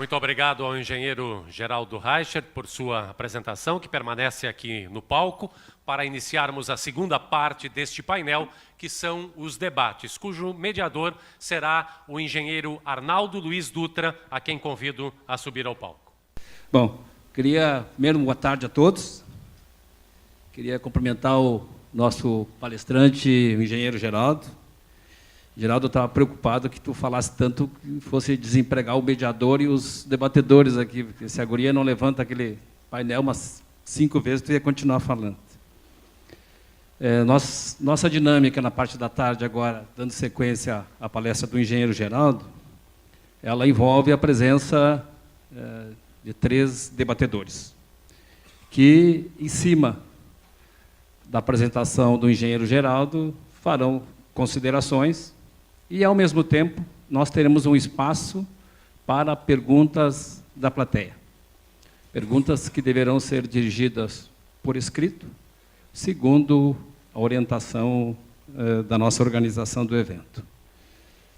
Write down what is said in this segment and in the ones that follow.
Muito obrigado ao engenheiro Geraldo Reicher por sua apresentação, que permanece aqui no palco, para iniciarmos a segunda parte deste painel, que são os debates, cujo mediador será o engenheiro Arnaldo Luiz Dutra, a quem convido a subir ao palco. Bom, queria, primeiro, boa tarde a todos. Queria cumprimentar o nosso palestrante, o engenheiro Geraldo. Geraldo, eu estava preocupado que tu falasse tanto que fosse desempregar o mediador e os debatedores aqui, porque se a guria não levanta aquele painel umas 5 vezes, tu ia continuar falando. Nossa dinâmica na parte da tarde agora, dando sequência à palestra do engenheiro Geraldo, ela envolve a presença de 3 debatedores, que, em cima da apresentação do engenheiro Geraldo, farão considerações e, ao mesmo tempo, nós teremos um espaço para perguntas da plateia. Perguntas que deverão ser dirigidas por escrito, segundo a orientação da nossa organização do evento.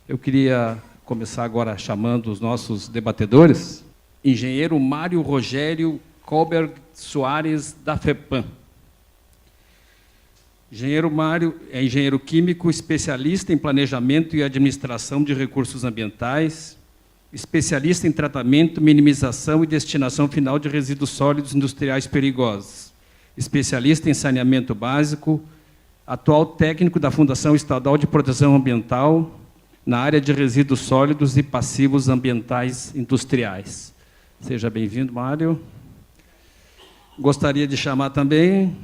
Eu queria começar agora chamando os nossos debatedores. Engenheiro Mário Rogério Colberg Soares, da FEPAM. Engenheiro Mário é engenheiro químico, especialista em planejamento e administração de recursos ambientais, especialista em tratamento, minimização e destinação final de resíduos sólidos industriais perigosos, especialista em saneamento básico, atual técnico da Fundação Estadual de Proteção Ambiental na área de resíduos sólidos e passivos ambientais industriais. Seja bem-vindo, Mário. Gostaria de chamar também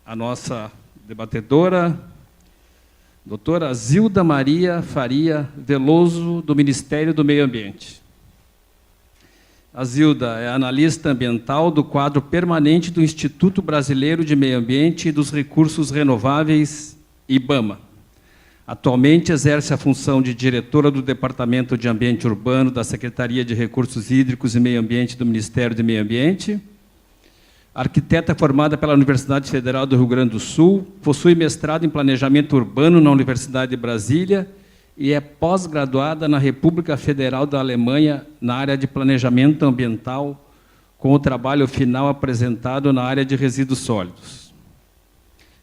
a nossa debatedora, doutora Zilda Maria Faria Veloso, do Ministério do Meio Ambiente. A Zilda é analista ambiental do quadro permanente do Instituto Brasileiro de Meio Ambiente e dos Recursos Renováveis, IBAMA. Atualmente exerce a função de diretora do Departamento de Ambiente Urbano da Secretaria de Recursos Hídricos e Meio Ambiente do Ministério do Meio Ambiente. Arquiteta formada pela Universidade Federal do Rio Grande do Sul, possui mestrado em Planejamento Urbano na Universidade de Brasília e é pós-graduada na República Federal da Alemanha na área de Planejamento Ambiental, com o trabalho final apresentado na área de resíduos sólidos.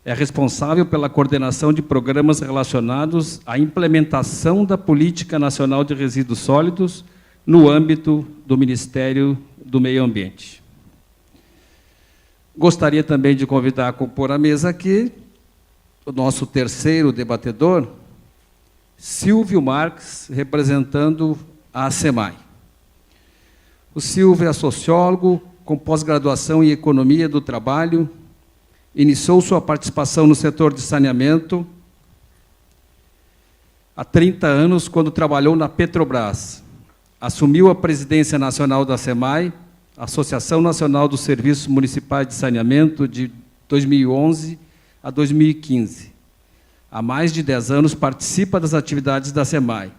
É responsável pela coordenação de programas relacionados à implementação da Política Nacional de Resíduos Sólidos no âmbito do Ministério do Meio Ambiente. Gostaria também de convidar a compor a mesa aqui o nosso terceiro debatedor, Silvio Marques, representando a SEMAI. O Silvio é sociólogo, com pós-graduação em Economia do Trabalho, iniciou sua participação no setor de saneamento há 30 anos, quando trabalhou na Petrobras. Assumiu a presidência nacional da SEMAI, Associação Nacional dos Serviços Municipais de Saneamento, de 2011 a 2015. Há mais de 10 anos participa das atividades da SEMAI.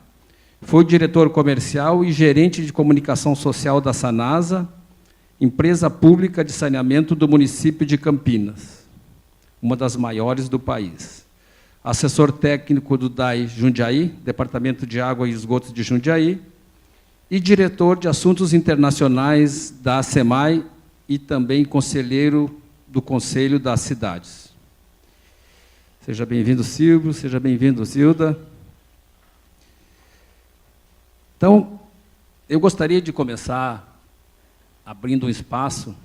Foi diretor comercial e gerente de comunicação social da Sanasa, empresa pública de saneamento do município de Campinas, uma das maiores do país. Assessor técnico do DAI Jundiaí, Departamento de Água e Esgotos de Jundiaí, e diretor de Assuntos Internacionais da SEMAI e também conselheiro do Conselho das Cidades. Seja bem-vindo, Silvio, seja bem-vindo, Zilda. Então, eu gostaria de começar abrindo um espaço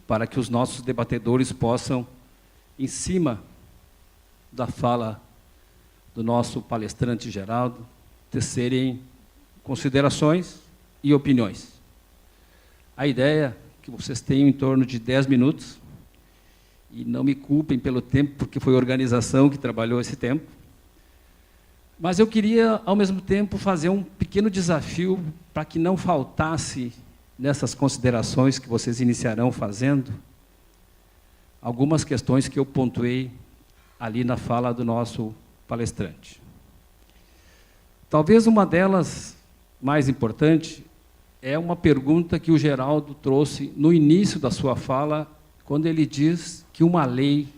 para que os nossos debatedores possam, em cima da fala do nosso palestrante Geraldo, tecerem considerações e opiniões. A ideia é que vocês tenham em torno de 10 minutos, e não me culpem pelo tempo, porque foi a organização que trabalhou esse tempo, mas eu queria, ao mesmo tempo, fazer um pequeno desafio para que não faltasse, nessas considerações que vocês iniciarão fazendo, algumas questões que eu pontuei ali na fala do nosso palestrante. Talvez uma delas mais importante é uma pergunta que o Geraldo trouxe no início da sua fala, quando ele diz que uma lei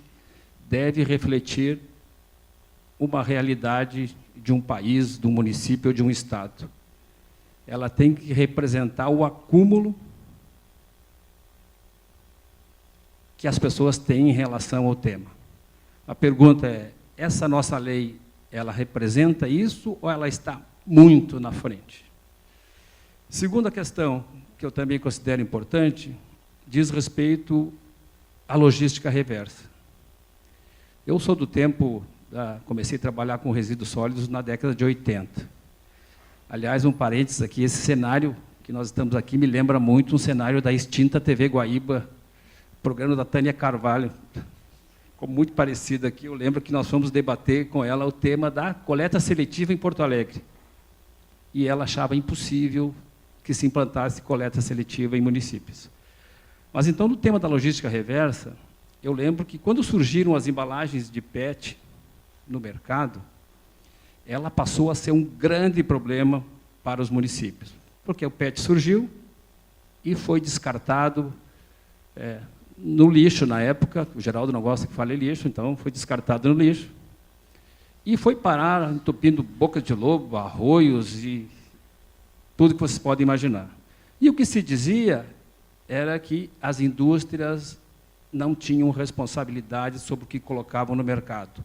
deve refletir uma realidade de um país, de um município ou de um estado. ela tem que representar o acúmulo que as pessoas têm em relação ao tema. A pergunta é, essa nossa lei, ela representa isso ou ela está muito na frente? Segunda questão, que eu também considero importante, diz respeito à logística reversa. Eu sou do tempo, comecei a trabalhar com resíduos sólidos na década de 80. Aliás, um parênteses aqui, esse cenário que nós estamos aqui me lembra muito um cenário da extinta TV Guaíba, programa da Tânia Carvalho, como muito parecido aqui. Eu lembro que nós fomos debater com ela o tema da coleta seletiva em Porto Alegre. E ela achava impossível que se implantasse coleta seletiva em municípios. Mas, então, no tema da logística reversa, eu lembro que, quando surgiram as embalagens de PET no mercado, ela passou a ser um grande problema para os municípios, porque o PET surgiu e foi descartado no lixo, na época. O Geraldo não gosta que fale lixo, então foi descartado no lixo, e foi parar entupindo bocas de lobo, arroios e tudo que vocês podem imaginar. E o que se dizia era que as indústrias não tinham responsabilidade sobre o que colocavam no mercado.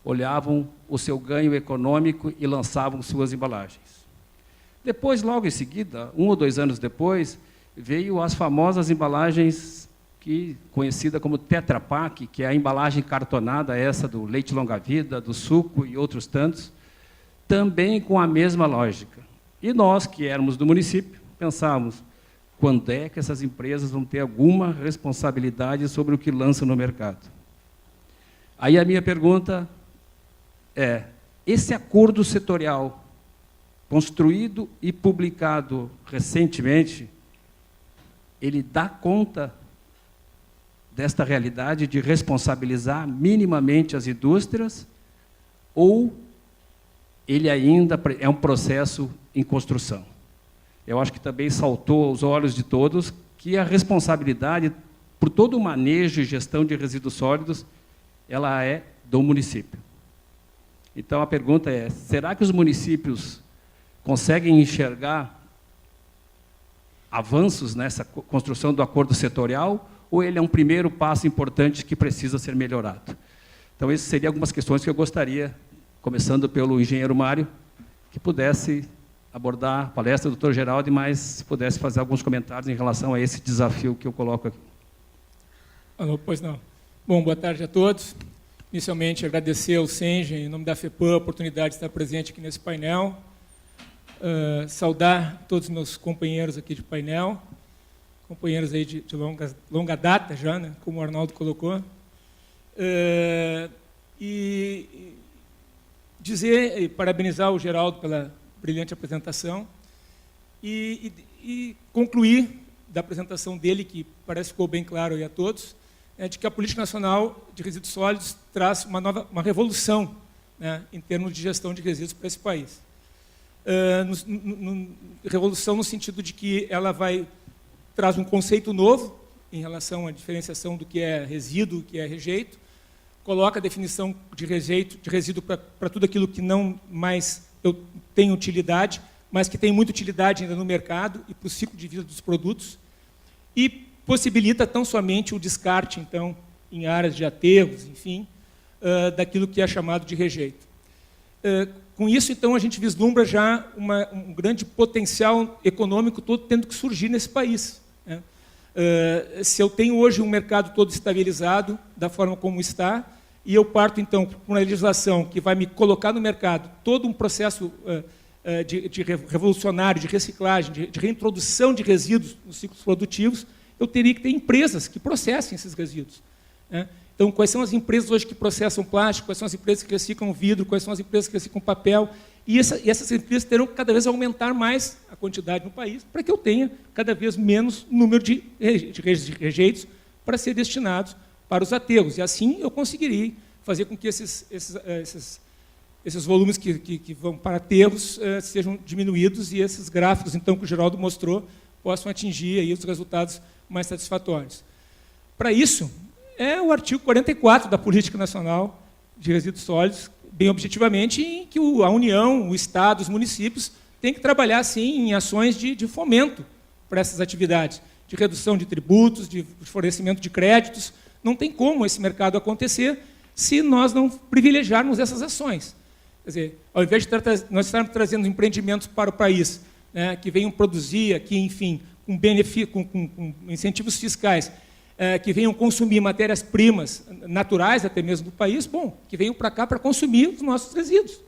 Olhavam o seu ganho econômico e lançavam suas embalagens. Depois, logo em seguida, 1 ou 2 anos depois, veio as famosas embalagens conhecida como Tetra Pak, que é a embalagem cartonada, essa do leite longa-vida, do suco e outros tantos, também com a mesma lógica. E nós, que éramos do município, pensávamos, quando é que essas empresas vão ter alguma responsabilidade sobre o que lançam no mercado? Aí a minha pergunta é, esse acordo setorial, construído e publicado recentemente, ele dá conta desta realidade de responsabilizar minimamente as indústrias, ou ele ainda é um processo em construção? Eu acho que também saltou aos olhos de todos que a responsabilidade por todo o manejo e gestão de resíduos sólidos, ela é do município. Então, a pergunta é, será que os municípios conseguem enxergar avanços nessa construção do acordo setorial, ou ele é um primeiro passo importante que precisa ser melhorado? Então, essas seriam algumas questões que eu gostaria, começando pelo engenheiro Mário, que pudesse abordar a palestra do Dr. Geraldo, mas se pudesse fazer alguns comentários em relação a esse desafio que eu coloco aqui. Alô, pois não. Bom, boa tarde a todos. Inicialmente, agradecer ao Sengen, em nome da FEPAM, a oportunidade de estar presente aqui nesse painel. Saudar todos os meus companheiros aqui de painel, companheiros aí de longa data já, né, como o Arnaldo colocou. E dizer e parabenizar o Geraldo pela brilhante apresentação e concluir da apresentação dele, que parece que ficou bem claro aí a todos, de que a Política Nacional de Resíduos Sólidos traz uma revolução, né, em termos de gestão de resíduos para esse país. Revolução no sentido de que ela traz um conceito novo em relação à diferenciação do que é resíduo, o que é rejeito, coloca a definição de resíduo para tudo aquilo que não mais tem utilidade, mas que tem muita utilidade ainda no mercado e para o ciclo de vida dos produtos, e possibilita tão somente o descarte, então, em áreas de aterros, enfim, daquilo que é chamado de rejeito. Com isso, então, a gente vislumbra já um grande potencial econômico todo tendo que surgir nesse país, né? Se eu tenho hoje um mercado todo estabilizado, da forma como está, e eu parto, então, por uma legislação que vai me colocar no mercado todo um processo de revolucionário, de reciclagem, de reintrodução de resíduos nos ciclos produtivos, eu teria que ter empresas que processem esses resíduos, né? Então, quais são as empresas hoje que processam plástico, quais são as empresas que reciclam vidro, quais são as empresas que reciclam papel, e essas empresas terão que cada vez aumentar mais a quantidade no país, para que eu tenha cada vez menos número de rejeitos para ser destinados para os aterros. E assim eu conseguiria fazer com que esses volumes que vão para aterros sejam diminuídos e esses gráficos, então, que o Geraldo mostrou, possam atingir aí os resultados mais satisfatórios. Para isso, é o artigo 44 da Política Nacional de Resíduos Sólidos, bem objetivamente, em que a União, o Estado, os municípios tem que trabalhar, sim, em ações de fomento para essas atividades, de redução de tributos, de fornecimento de créditos. Não tem como esse mercado acontecer se nós não privilegiarmos essas ações. Quer dizer, ao invés de nós estarmos trazendo empreendimentos para o país, né, que venham produzir aqui, enfim, com incentivos fiscais, que venham consumir matérias-primas naturais, até mesmo do país, bom, que venham para cá para consumir os nossos resíduos,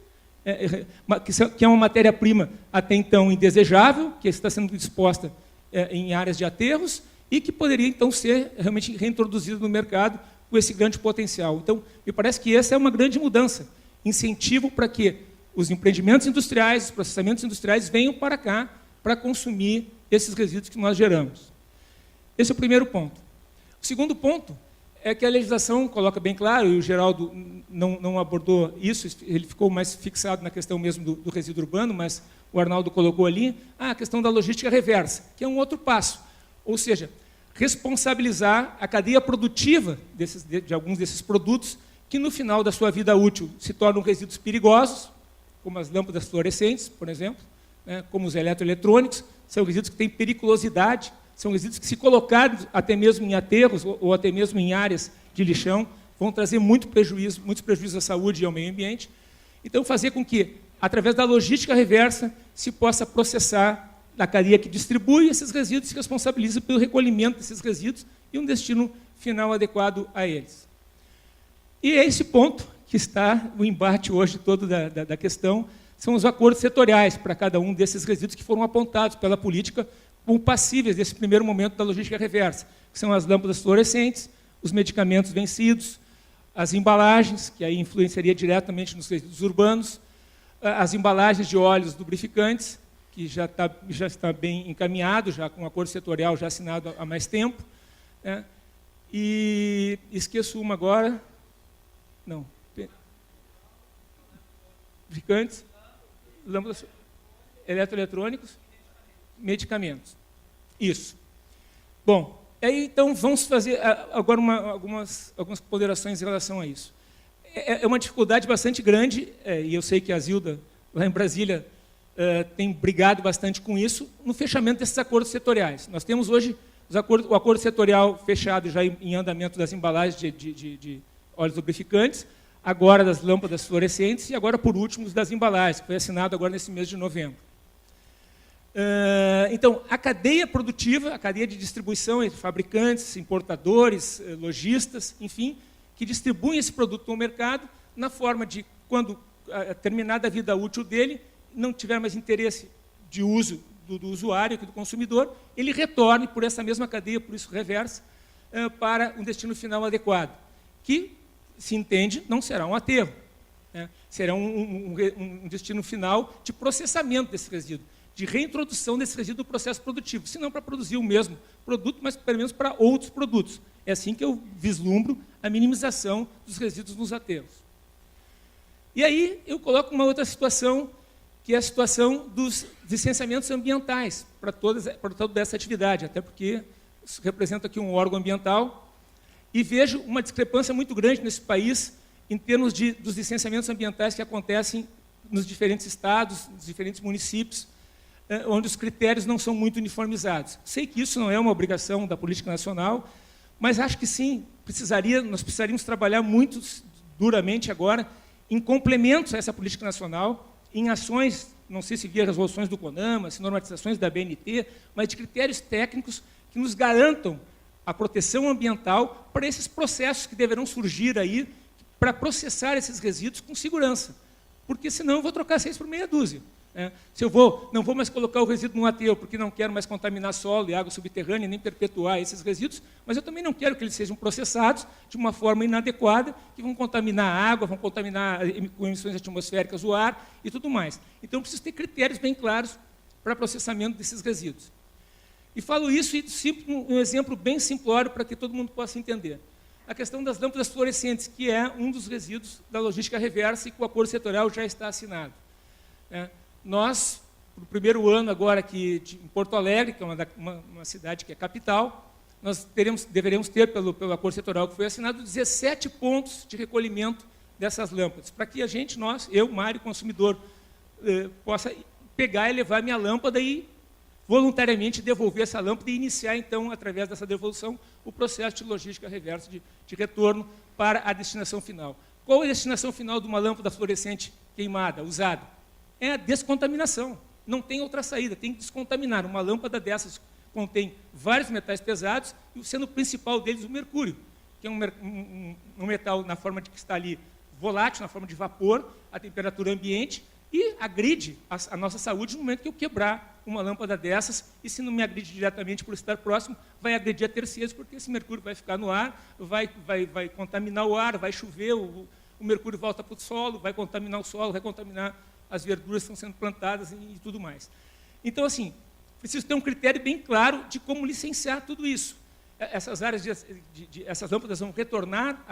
que é uma matéria-prima até então indesejável, que está sendo disposta em áreas de aterros e que poderia, então, ser realmente reintroduzida no mercado com esse grande potencial. Então, me parece que essa é uma grande mudança, incentivo para que os empreendimentos industriais, os processamentos industriais venham para cá para consumir esses resíduos que nós geramos. Esse é o primeiro ponto. O segundo ponto é que a legislação coloca bem claro, e o Geraldo não abordou isso, ele ficou mais fixado na questão mesmo do resíduo urbano, mas o Arnaldo colocou ali, a questão da logística reversa, que é um outro passo. Ou seja, responsabilizar a cadeia produtiva de alguns desses produtos que, no final da sua vida útil, se tornam resíduos perigosos, como as lâmpadas fluorescentes, por exemplo, né, como os eletroeletrônicos, são resíduos que têm periculosidade, são resíduos que, se colocados até mesmo em aterros ou até mesmo em áreas de lixão, vão trazer muitos prejuízos à saúde e ao meio ambiente. Então, fazer com que, através da logística reversa, se possa processar a cadeia que distribui esses resíduos e se responsabiliza pelo recolhimento desses resíduos e um destino final adequado a eles. E é esse ponto que está o embate hoje todo da questão, são os acordos setoriais para cada um desses resíduos que foram apontados pela política como passíveis desse primeiro momento da logística reversa, que são as lâmpadas fluorescentes, os medicamentos vencidos, as embalagens, que aí influenciaria diretamente nos resíduos urbanos, as embalagens de óleos lubrificantes, que já está bem encaminhado, já com um acordo setorial já assinado há mais tempo, né? E esqueço uma agora, não, lubrificantes, lâmpadas, eletroeletrônicos, medicamentos. Isso. Bom, aí então vamos fazer agora algumas ponderações em relação a isso. É uma dificuldade bastante grande, e eu sei que a Zilda, lá em Brasília, tem brigado bastante com isso, no fechamento desses acordos setoriais. Nós temos hoje o acordo setorial fechado já em andamento das embalagens de óleos lubrificantes, agora das lâmpadas fluorescentes e agora, por último, os das embalagens, que foi assinado agora nesse mês de novembro. Então, a cadeia produtiva, a cadeia de distribuição entre fabricantes, importadores, lojistas, enfim, que distribuem esse produto no mercado, na forma de, quando terminada a vida útil dele, não tiver mais interesse de uso do usuário, do consumidor, ele retorne por essa mesma cadeia, por isso reversa, para um destino final adequado, que, se entende, não será um aterro, né? Será um destino final de processamento desse resíduo, de reintrodução desse resíduo no processo produtivo, se não para produzir o mesmo produto, mas pelo menos para outros produtos. É assim que eu vislumbro a minimização dos resíduos nos aterros. E aí eu coloco uma outra situação, que é a situação dos licenciamentos ambientais para toda essa atividade, até porque isso representa aqui um órgão ambiental, e vejo uma discrepância muito grande nesse país em termos dos licenciamentos ambientais que acontecem nos diferentes estados, nos diferentes municípios, onde os critérios não são muito uniformizados. Sei que isso não é uma obrigação da política nacional, mas acho que sim, nós precisaríamos trabalhar muito duramente agora em complementos a essa política nacional, em ações, não sei se via resoluções do CONAMA, se normatizações da BNT, mas de critérios técnicos que nos garantam a proteção ambiental para esses processos que deverão surgir aí para processar esses resíduos com segurança. Porque senão eu vou trocar 6 por meia dúzia. Se eu não vou mais colocar o resíduo no aterro, porque não quero mais contaminar solo e água subterrânea, nem perpetuar esses resíduos, mas eu também não quero que eles sejam processados de uma forma inadequada, que vão contaminar a água, vão contaminar com emissões atmosféricas o ar e tudo mais. Então, eu preciso ter critérios bem claros para processamento desses resíduos. E falo isso e cito um exemplo bem simplório para que todo mundo possa entender. A questão das lâmpadas fluorescentes, que é um dos resíduos da logística reversa e que o acordo setorial já está assinado. Nós, no primeiro ano agora aqui em Porto Alegre, que é uma cidade que é capital, nós deveremos ter, pelo acordo setorial que foi assinado, 17 pontos de recolhimento dessas lâmpadas, para que a gente, eu, Mário, consumidor, possa pegar e levar minha lâmpada e voluntariamente devolver essa lâmpada e iniciar, então, através dessa devolução, o processo de logística reversa de retorno para a destinação final. Qual é a destinação final de uma lâmpada fluorescente queimada, usada? É a descontaminação. Não tem outra saída, tem que descontaminar. Uma lâmpada dessas contém vários metais pesados, sendo o principal deles o mercúrio, que é um metal na forma de cristalino volátil, na forma de vapor, a temperatura ambiente, e agride a nossa saúde no momento que eu quebrar uma lâmpada dessas, e se não me agride diretamente por estar próximo, vai agredir a terceiros, porque esse mercúrio vai ficar no ar, vai contaminar o ar, vai chover, o mercúrio volta para o solo, vai contaminar o solo, vai contaminar as verduras que estão sendo plantadas e tudo mais. Então, assim, preciso ter um critério bem claro de como licenciar tudo isso. Essas áreas, essas lâmpadas vão retornar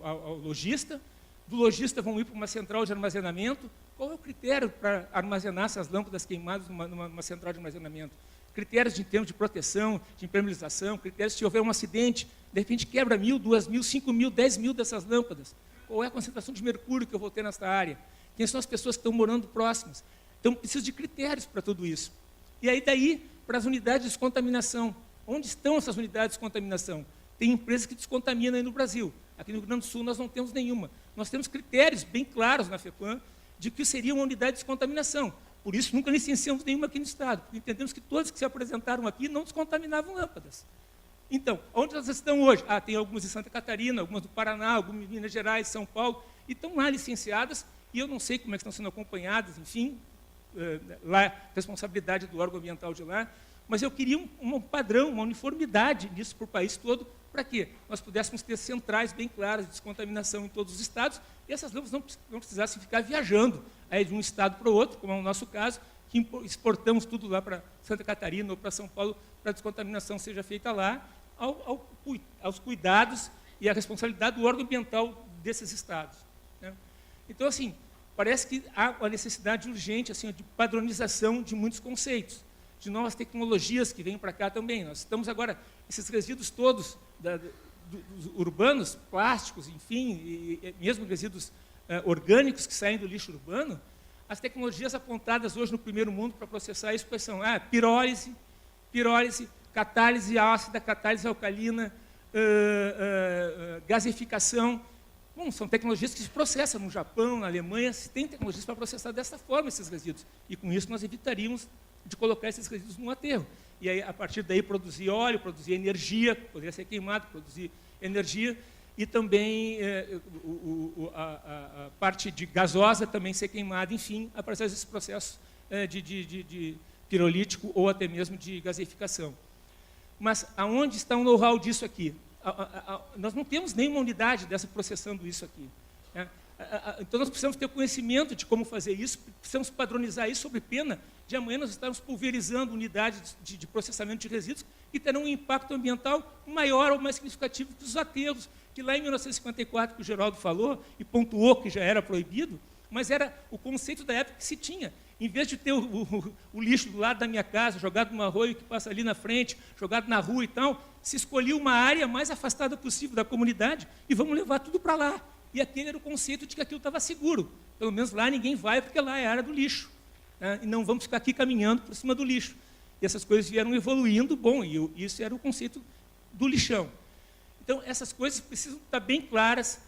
ao lojista, do lojista vão ir para uma central de armazenamento. Qual é o critério para armazenar essas lâmpadas queimadas numa central de armazenamento? Critérios em termos de proteção, de impermeabilização, critérios se houver um acidente, de repente quebra 1.000, 2.000, 5.000, 10.000 dessas lâmpadas. Qual é a concentração de mercúrio que eu vou ter nessa área? Quem são as pessoas que estão morando próximas? Então, preciso de critérios para tudo isso. E aí, daí, para as unidades de descontaminação. Onde estão essas unidades de descontaminação? Tem empresas que descontaminam aí no Brasil. Aqui no Rio Grande do Sul nós não temos nenhuma. Nós temos critérios bem claros na FEPAM de que seria uma unidade de descontaminação. Por isso, nunca licenciamos nenhuma aqui no Estado, porque entendemos que todos que se apresentaram aqui não descontaminavam lâmpadas. Então, onde elas estão hoje? Tem algumas em Santa Catarina, algumas do Paraná, algumas em Minas Gerais, São Paulo, e estão lá licenciadas, e eu não sei como é que estão sendo acompanhadas, enfim, lá, responsabilidade do órgão ambiental de lá, mas eu queria um padrão, uma uniformidade nisso para o país todo, para que nós pudéssemos ter centrais bem claras de descontaminação em todos os estados, e essas lâmpadas não precisassem ficar viajando aí de um estado para o outro, como é o nosso caso, que exportamos tudo lá para Santa Catarina ou para São Paulo, para a descontaminação seja feita lá, aos cuidados e à responsabilidade do órgão ambiental desses estados, né? Então, assim, parece que há uma necessidade urgente assim, de padronização de muitos conceitos, de novas tecnologias que vêm para cá também. Nós estamos agora, esses resíduos todos dos urbanos, plásticos, enfim, e mesmo resíduos orgânicos que saem do lixo urbano, as tecnologias apontadas hoje no primeiro mundo para processar isso quais são? Pirólise, catálise ácida, catálise alcalina, gasificação. Bom, são tecnologias que se processam no Japão, na Alemanha, se tem tecnologias para processar dessa forma esses resíduos. E com isso nós evitaríamos de colocar esses resíduos no aterro. E aí, a partir daí, produzir óleo, produzir energia, poderia ser queimado, produzir energia, e também a parte de gasosa também ser queimada, enfim, a partir desses processos de pirolítico ou até mesmo de gasificação. Mas aonde está o know-how disso aqui? Nós não temos nenhuma unidade dessa processando isso aqui, né? Então nós precisamos ter conhecimento de como fazer isso, precisamos padronizar isso sob pena de amanhã nós estarmos pulverizando unidades de processamento de resíduos que terão um impacto ambiental maior ou mais significativo que os aterros, que lá em 1954, que o Geraldo falou e pontuou que já era proibido, mas era o conceito da época que se tinha. Em vez de ter o lixo do lado da minha casa, jogado no arroio que passa ali na frente, jogado na rua e tal, se escolhia uma área mais afastada possível da comunidade e vamos levar tudo para lá. E aquele era o conceito de que aquilo estava seguro. Pelo menos lá ninguém vai, porque lá é a área do lixo, né? E não vamos ficar aqui caminhando por cima do lixo. E essas coisas vieram evoluindo, bom, e isso era o conceito do lixão. Então, essas coisas precisam estar bem claras,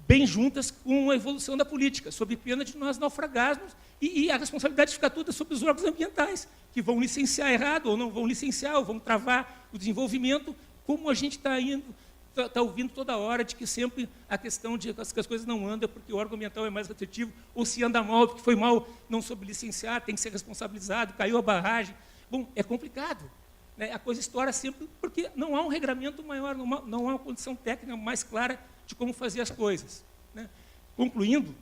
bem juntas com a evolução da política, sob pena de nós naufragarmos, e a responsabilidade fica toda sobre os órgãos ambientais, que vão licenciar errado, ou não vão licenciar, ou vão travar o desenvolvimento, como a gente está ouvindo toda hora, de que sempre a questão de que as coisas não andam porque o órgão ambiental é mais restritivo, ou se anda mal, porque foi mal, não soube licenciar, tem que ser responsabilizado, caiu a barragem. Bom, é complicado, né? A coisa estoura sempre porque não há um regramento maior, não há uma condição técnica mais clara de como fazer as coisas, né? Concluindo,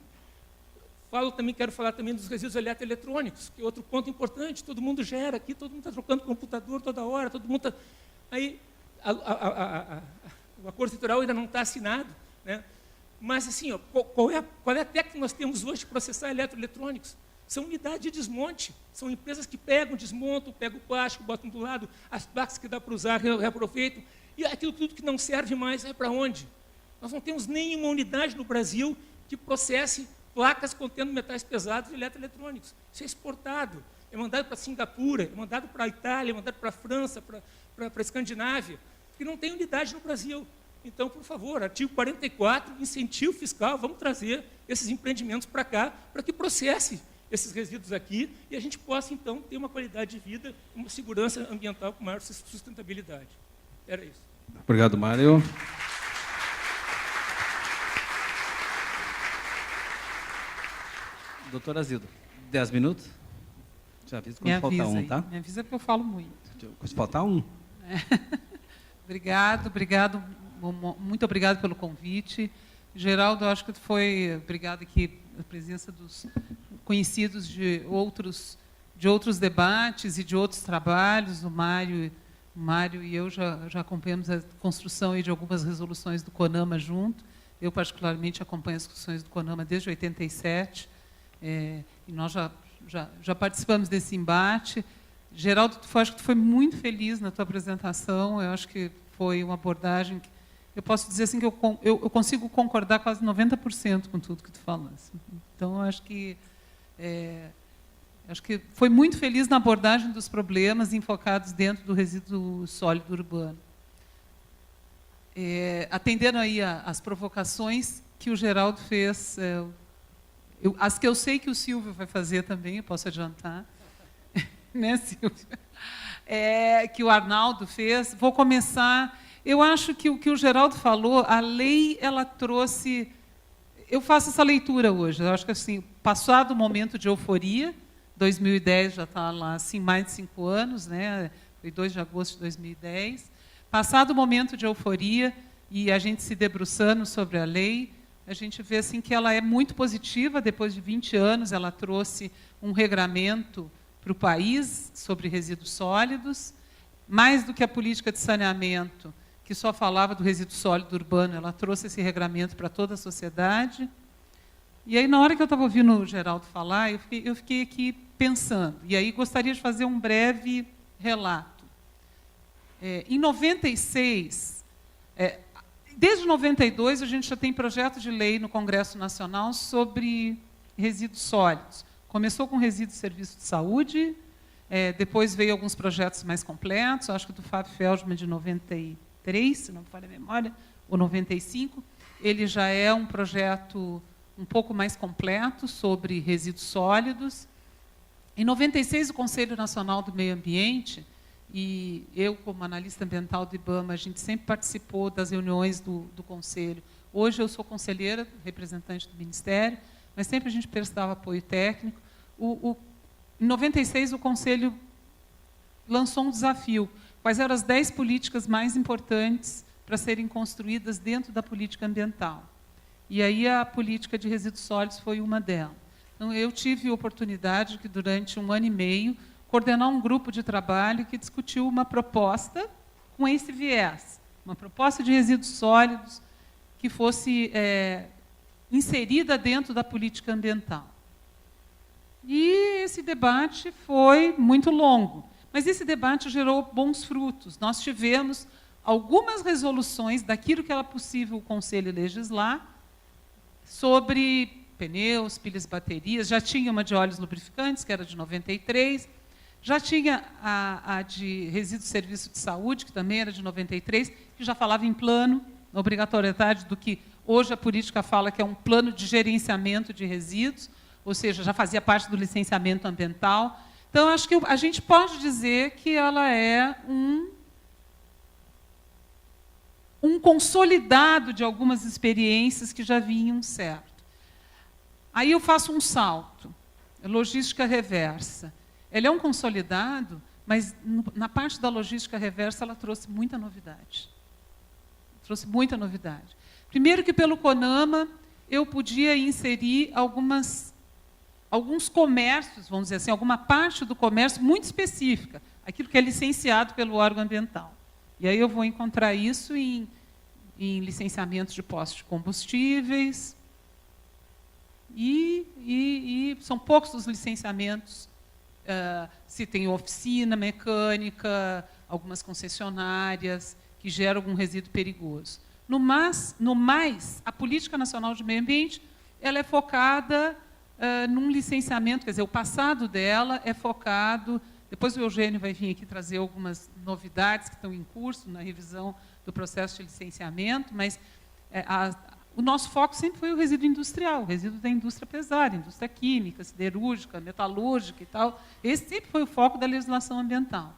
quero falar também dos resíduos eletroeletrônicos, que é outro ponto importante. Todo mundo gera aqui, todo mundo está trocando computador toda hora, todo mundo está... Aí, o acordo setorial ainda não está assinado, né? Mas, assim, qual é a técnica que nós temos hoje de processar eletroeletrônicos? São unidades de desmonte, são empresas que pegam, desmontam, pegam o plástico, botam do lado, as placas que dá para usar, reaproveitam, e aquilo tudo que não serve mais vai para onde? Nós não temos nenhuma unidade no Brasil que processe placas contendo metais pesados e eletroeletrônicos. Isso é exportado, é mandado para Singapura, é mandado para a Itália, é mandado para a França, para a Escandinávia, que não tem unidade no Brasil. Então, por favor, artigo 44, incentivo fiscal, vamos trazer esses empreendimentos para cá, para que processe esses resíduos aqui e a gente possa, então, ter uma qualidade de vida, uma segurança ambiental com maior sustentabilidade. Era isso. Obrigado, Mário. Doutora Zilda, 10 minutos? Já aviso quando faltar um, tá? Me avisa porque eu falo muito. Quando faltar um. Obrigado, muito obrigado pelo convite. Geraldo, acho que foi, obrigado aqui a presença dos conhecidos de outros debates e de outros trabalhos. O Mário e eu já acompanhamos a construção aí de algumas resoluções do CONAMA junto. Eu, particularmente, acompanho as discussões do CONAMA desde 87, e nós já participamos desse embate. Geraldo, acho que tu foi muito feliz na tua apresentação. Eu acho que foi uma abordagem que eu posso dizer assim que eu consigo concordar quase 90% com tudo que tu falaste. Então, acho que foi muito feliz na abordagem dos problemas enfocados dentro do resíduo sólido urbano. Atendendo aí às provocações que o Geraldo fez, as que eu sei que o Silvio vai fazer também, eu posso adiantar, né, Silvio? Que o Arnaldo fez. Vou começar. Eu acho que o que o Geraldo falou, a lei, ela trouxe. Eu faço essa leitura hoje. Eu acho que assim, passado o momento de euforia, 2010 já está lá, assim, mais de 5 anos, né? Foi 2 de agosto de 2010. Passado o momento de euforia e a gente se debruçando sobre a lei, a gente vê assim que ela é muito positiva. Depois de 20 anos, ela trouxe um regramento para o país sobre resíduos sólidos, mais do que a política de saneamento, que só falava do resíduo sólido urbano, ela trouxe esse regramento para toda a sociedade. E aí, na hora que eu estava ouvindo o Geraldo falar, eu fiquei aqui pensando, e aí gostaria de fazer um breve relato. Em 96, desde 92, a gente já tem projeto de lei no Congresso Nacional sobre resíduos sólidos. Começou com resíduos de serviço de saúde, depois veio alguns projetos mais completos, acho que do Fábio Feldman, de 93, se não me falha a memória, ou 95. Ele já é um projeto um pouco mais completo sobre resíduos sólidos. Em 96, o Conselho Nacional do Meio Ambiente, e eu, como analista ambiental do IBAMA, a gente sempre participou das reuniões do Conselho. Hoje eu sou conselheira, representante do Ministério, mas sempre a gente prestava apoio técnico. Em 96, o Conselho lançou um desafio. Quais eram as 10 políticas mais importantes para serem construídas dentro da política ambiental? E aí a política de resíduos sólidos foi uma delas. Então, eu tive a oportunidade de, durante 1 ano e meio, coordenar um grupo de trabalho que discutiu uma proposta com esse viés, uma proposta de resíduos sólidos que fosse inserida dentro da política ambiental. E esse debate foi muito longo, mas esse debate gerou bons frutos. Nós tivemos algumas resoluções daquilo que era possível o Conselho legislar sobre pneus, pilhas, baterias. Já tinha uma de óleos lubrificantes, que era de 93, já tinha a de resíduos de serviço de saúde, que também era de 93, que já falava em plano, na obrigatoriedade do que hoje a política fala que é um plano de gerenciamento de resíduos, ou seja, já fazia parte do licenciamento ambiental. Então, acho que a gente pode dizer que ela é um consolidado de algumas experiências que já vinham certo. Aí eu faço um salto. Logística reversa. Ela é um consolidado, mas na parte da logística reversa ela trouxe muita novidade. Trouxe muita novidade. Primeiro que pelo CONAMA eu podia inserir alguns comércios, vamos dizer assim, alguma parte do comércio muito específica, aquilo que é licenciado pelo órgão ambiental. E aí eu vou encontrar isso em licenciamentos de postos de combustíveis, e são poucos os licenciamentos, se tem oficina mecânica, algumas concessionárias que geram algum resíduo perigoso. No mais, a Política Nacional de Meio Ambiente ela é focada num licenciamento, quer dizer, o passado dela é focado... Depois o Eugênio vai vir aqui trazer algumas novidades que estão em curso na revisão do processo de licenciamento, mas o nosso foco sempre foi o resíduo industrial, o resíduo da indústria pesada, indústria química, siderúrgica, metalúrgica e tal. Esse sempre foi o foco da legislação ambiental.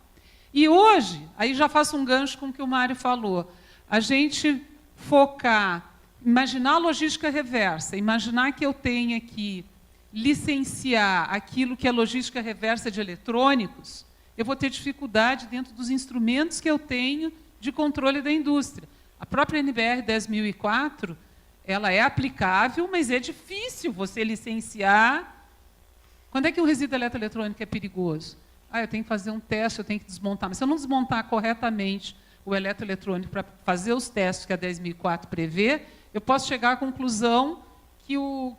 E hoje, aí já faço um gancho com o que o Mário falou, a gente focar, imaginar a logística reversa, imaginar que eu tenha que licenciar aquilo que é logística reversa de eletrônicos, eu vou ter dificuldade dentro dos instrumentos que eu tenho de controle da indústria. A própria NBR 10.004, ela é aplicável, mas é difícil você licenciar. Quando é que um resíduo eletroeletrônico é perigoso? Eu tenho que fazer um teste, eu tenho que desmontar. Mas se eu não desmontar corretamente o eletroeletrônico para fazer os testes que a 10.004 prevê, eu posso chegar à conclusão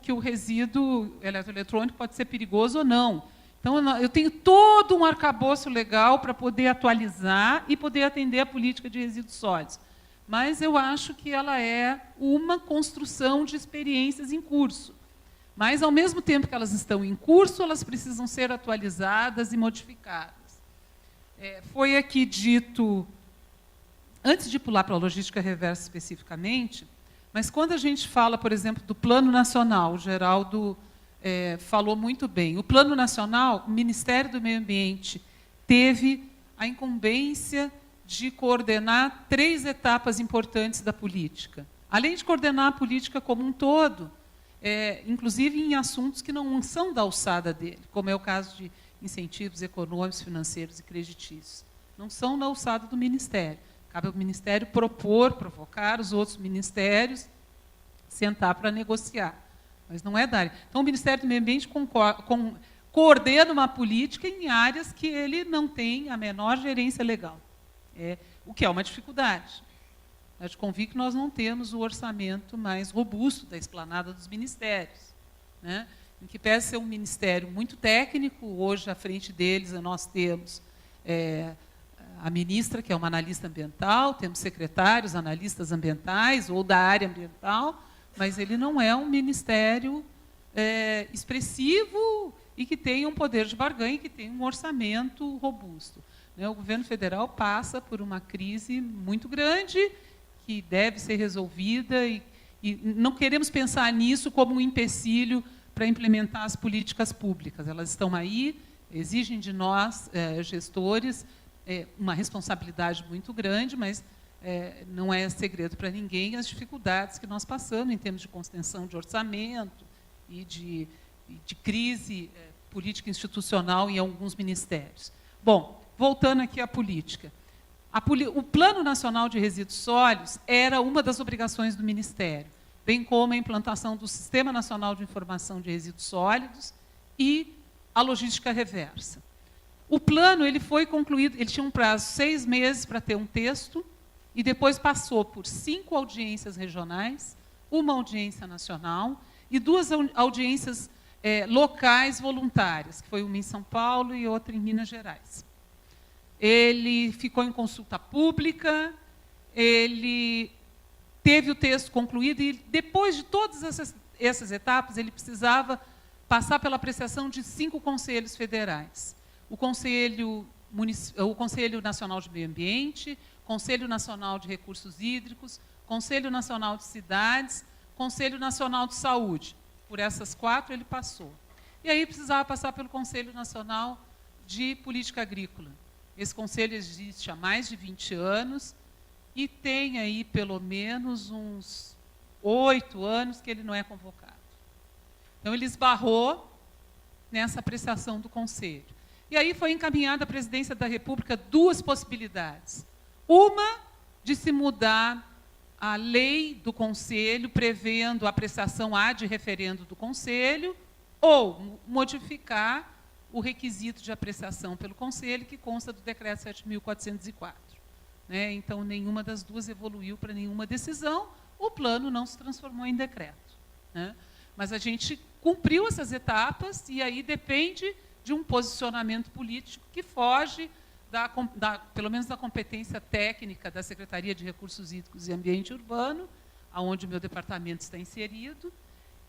que o resíduo eletroeletrônico pode ser perigoso ou não. Então, eu tenho todo um arcabouço legal para poder atualizar e poder atender a política de resíduos sólidos. Mas eu acho que ela é uma construção de experiências em curso. Mas, ao mesmo tempo que elas estão em curso, elas precisam ser atualizadas e modificadas. Foi aqui dito, antes de pular para a logística reversa especificamente, mas quando a gente fala, por exemplo, do Plano Nacional, o Geraldo falou muito bem. O Plano Nacional, o Ministério do Meio Ambiente teve a incumbência de coordenar 3 etapas importantes da política. Além de coordenar a política como um todo, inclusive em assuntos que não são da alçada dele, como é o caso de incentivos econômicos, financeiros e creditícios. Não são da alçada do Ministério. Cabe ao Ministério provocar os outros ministérios, sentar para negociar. Mas não é da área. Então, o Ministério do Meio Ambiente coordena uma política em áreas que ele não tem a menor gerência legal. O que é uma dificuldade. Eu te convido que nós não temos o orçamento mais robusto da esplanada dos ministérios, né? Em que pese ser um ministério muito técnico, hoje, à frente deles, nós temos a ministra, que é uma analista ambiental, temos secretários, analistas ambientais, ou da área ambiental, mas ele não é um ministério expressivo e que tem um poder de barganha, que tem um orçamento robusto. O governo federal passa por uma crise muito grande, que deve ser resolvida, e não queremos pensar nisso como um empecilho para implementar as políticas públicas. Elas estão aí, exigem de nós, gestores, uma responsabilidade muito grande, mas não é segredo para ninguém as dificuldades que nós passamos em termos de contenção de orçamento e de crise política institucional em alguns ministérios. Bom, voltando aqui à política. O Plano Nacional de Resíduos Sólidos era uma das obrigações do Ministério, bem como a implantação do Sistema Nacional de Informação de Resíduos Sólidos e a logística reversa. O plano ele foi concluído, ele tinha um prazo de 6 meses para ter um texto, e depois passou por 5 audiências regionais, 1 audiência nacional e 2 audiências locais voluntárias, que foi uma em São Paulo e outra em Minas Gerais. Ele ficou em consulta pública, ele teve o texto concluído, e depois de todas essas etapas, ele precisava passar pela apreciação de 5 conselhos federais. O Conselho Nacional de Meio Ambiente, Conselho Nacional de Recursos Hídricos, Conselho Nacional de Cidades, Conselho Nacional de Saúde. Por essas 4 ele passou. E aí precisava passar pelo Conselho Nacional de Política Agrícola. Esse conselho existe há mais de 20 anos e tem aí pelo menos uns 8 anos que ele não é convocado. Então ele esbarrou nessa apreciação do conselho. E aí foi encaminhada à Presidência da República 2 possibilidades. Uma, de se mudar a lei do Conselho, prevendo a apreciação ad referendo do Conselho, ou modificar o requisito de apreciação pelo Conselho, que consta do Decreto 7.404. Então, nenhuma das 2 evoluiu para nenhuma decisão, o plano não se transformou em decreto. Mas a gente cumpriu essas etapas, e aí depende de um posicionamento político que foge, pelo menos da competência técnica da Secretaria de Recursos Hídricos e Ambiente Urbano, onde o meu departamento está inserido,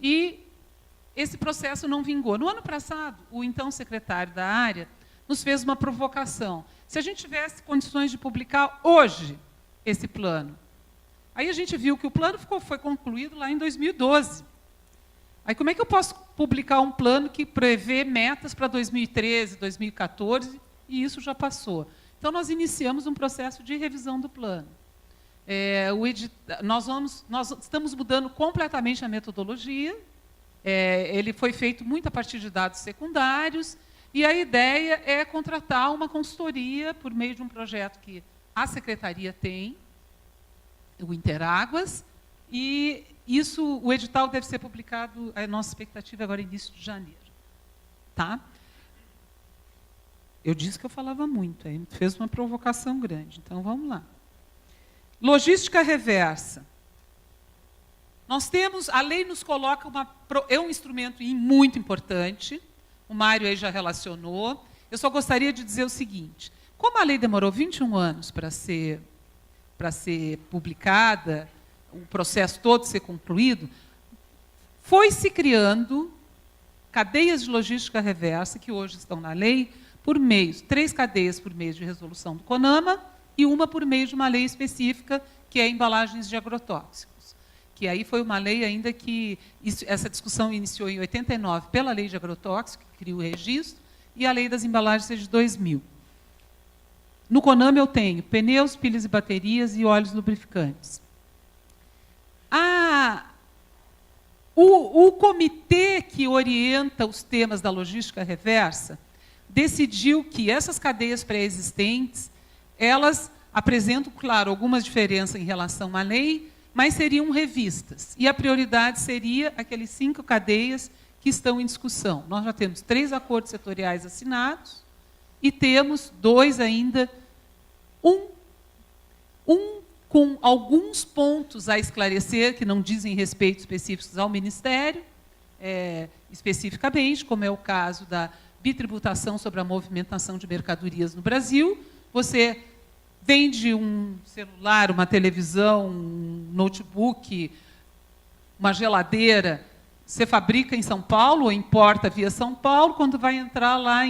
e esse processo não vingou. No ano passado, o então secretário da área nos fez uma provocação. Se a gente tivesse condições de publicar hoje esse plano, aí a gente viu que o plano foi concluído lá em 2012. Aí como é que eu posso publicar um plano que prevê metas para 2013, 2014, e isso já passou? Então, nós iniciamos um processo de revisão do plano. Nós estamos mudando completamente a metodologia. Ele foi feito muito a partir de dados secundários, e a ideia é contratar uma consultoria por meio de um projeto que a Secretaria tem, o Interáguas, e o edital deve ser publicado, a nossa expectativa é agora início de janeiro. Tá? Eu disse que eu falava muito, aí fez uma provocação grande, então vamos lá. Logística reversa. Nós temos, a lei nos coloca é um instrumento muito importante, o Mário aí já relacionou. Eu só gostaria de dizer o seguinte: como a lei demorou 21 anos para ser publicada, o processo todo ser concluído, foi se criando cadeias de logística reversa, que hoje estão na lei, 3 cadeias por meio de resolução do CONAMA e uma por meio de uma lei específica, que é embalagens de agrotóxicos. Que aí foi uma lei ainda que essa discussão iniciou em 89 pela lei de agrotóxicos, que cria o registro, e a lei das embalagens é de 2000. No CONAMA eu tenho pneus, pilhas e baterias e óleos lubrificantes. O comitê que orienta os temas da logística reversa decidiu que essas cadeias pré-existentes, elas apresentam, claro, algumas diferenças em relação à lei, mas seriam revistas. E a prioridade seria aqueles 5 cadeias que estão em discussão. Nós já temos 3 acordos setoriais assinados e temos 2 ainda, um com alguns pontos a esclarecer, que não dizem respeito específicos ao Ministério, especificamente, como é o caso da bitributação sobre a movimentação de mercadorias no Brasil. Você vende um celular, uma televisão, um notebook, uma geladeira, você fabrica em São Paulo ou importa via São Paulo, quando vai entrar lá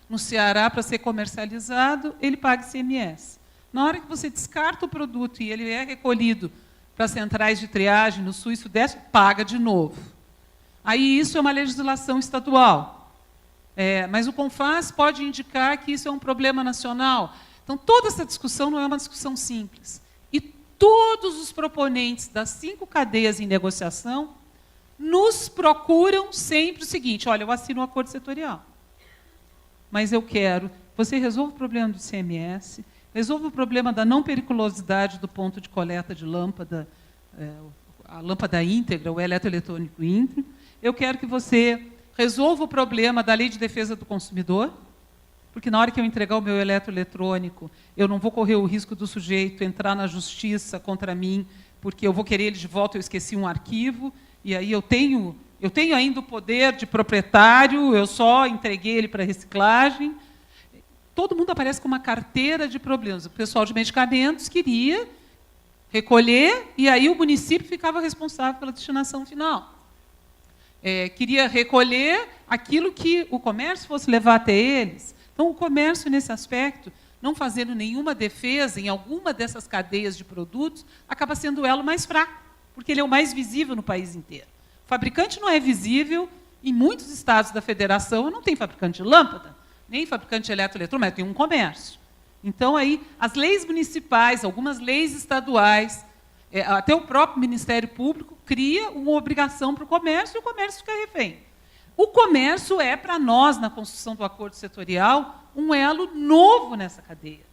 no Ceará para ser comercializado, ele paga ICMS. Na hora que você descarta o produto e ele é recolhido para centrais de triagem no Sul e Sudeste, paga de novo. Aí isso é uma legislação estadual. Mas o CONFAS pode indicar que isso é um problema nacional. Então, toda essa discussão não é uma discussão simples. E todos os proponentes das 5 cadeias em negociação nos procuram sempre o seguinte: olha, eu assino um acordo setorial, mas eu quero que você resolva o problema do ICMS, resolva o problema da não periculosidade do ponto de coleta de lâmpada, a lâmpada íntegra, o eletroeletrônico íntegro. Eu quero que você resolva o problema da lei de defesa do consumidor, porque na hora que eu entregar o meu eletroeletrônico, eu não vou correr o risco do sujeito entrar na justiça contra mim, porque eu vou querer ele de volta, eu esqueci um arquivo, e aí eu tenho ainda o poder de proprietário, eu só entreguei ele para reciclagem. Todo mundo aparece com uma carteira de problemas. O pessoal de medicamentos queria recolher, e aí o município ficava responsável pela destinação final. Queria recolher aquilo que o comércio fosse levar até eles. Então, o comércio, nesse aspecto, não fazendo nenhuma defesa em alguma dessas cadeias de produtos, acaba sendo o elo mais fraco, porque ele é o mais visível no país inteiro. O fabricante não é visível em muitos estados da federação, não tem fabricante de lâmpada, nem fabricante de eletroeletrônico, mas tem um comércio. Então, aí, as leis municipais, algumas leis estaduais, até o próprio Ministério Público cria uma obrigação para o comércio, e o comércio fica refém. O comércio é, para nós, na construção do acordo setorial, um elo novo nessa cadeia,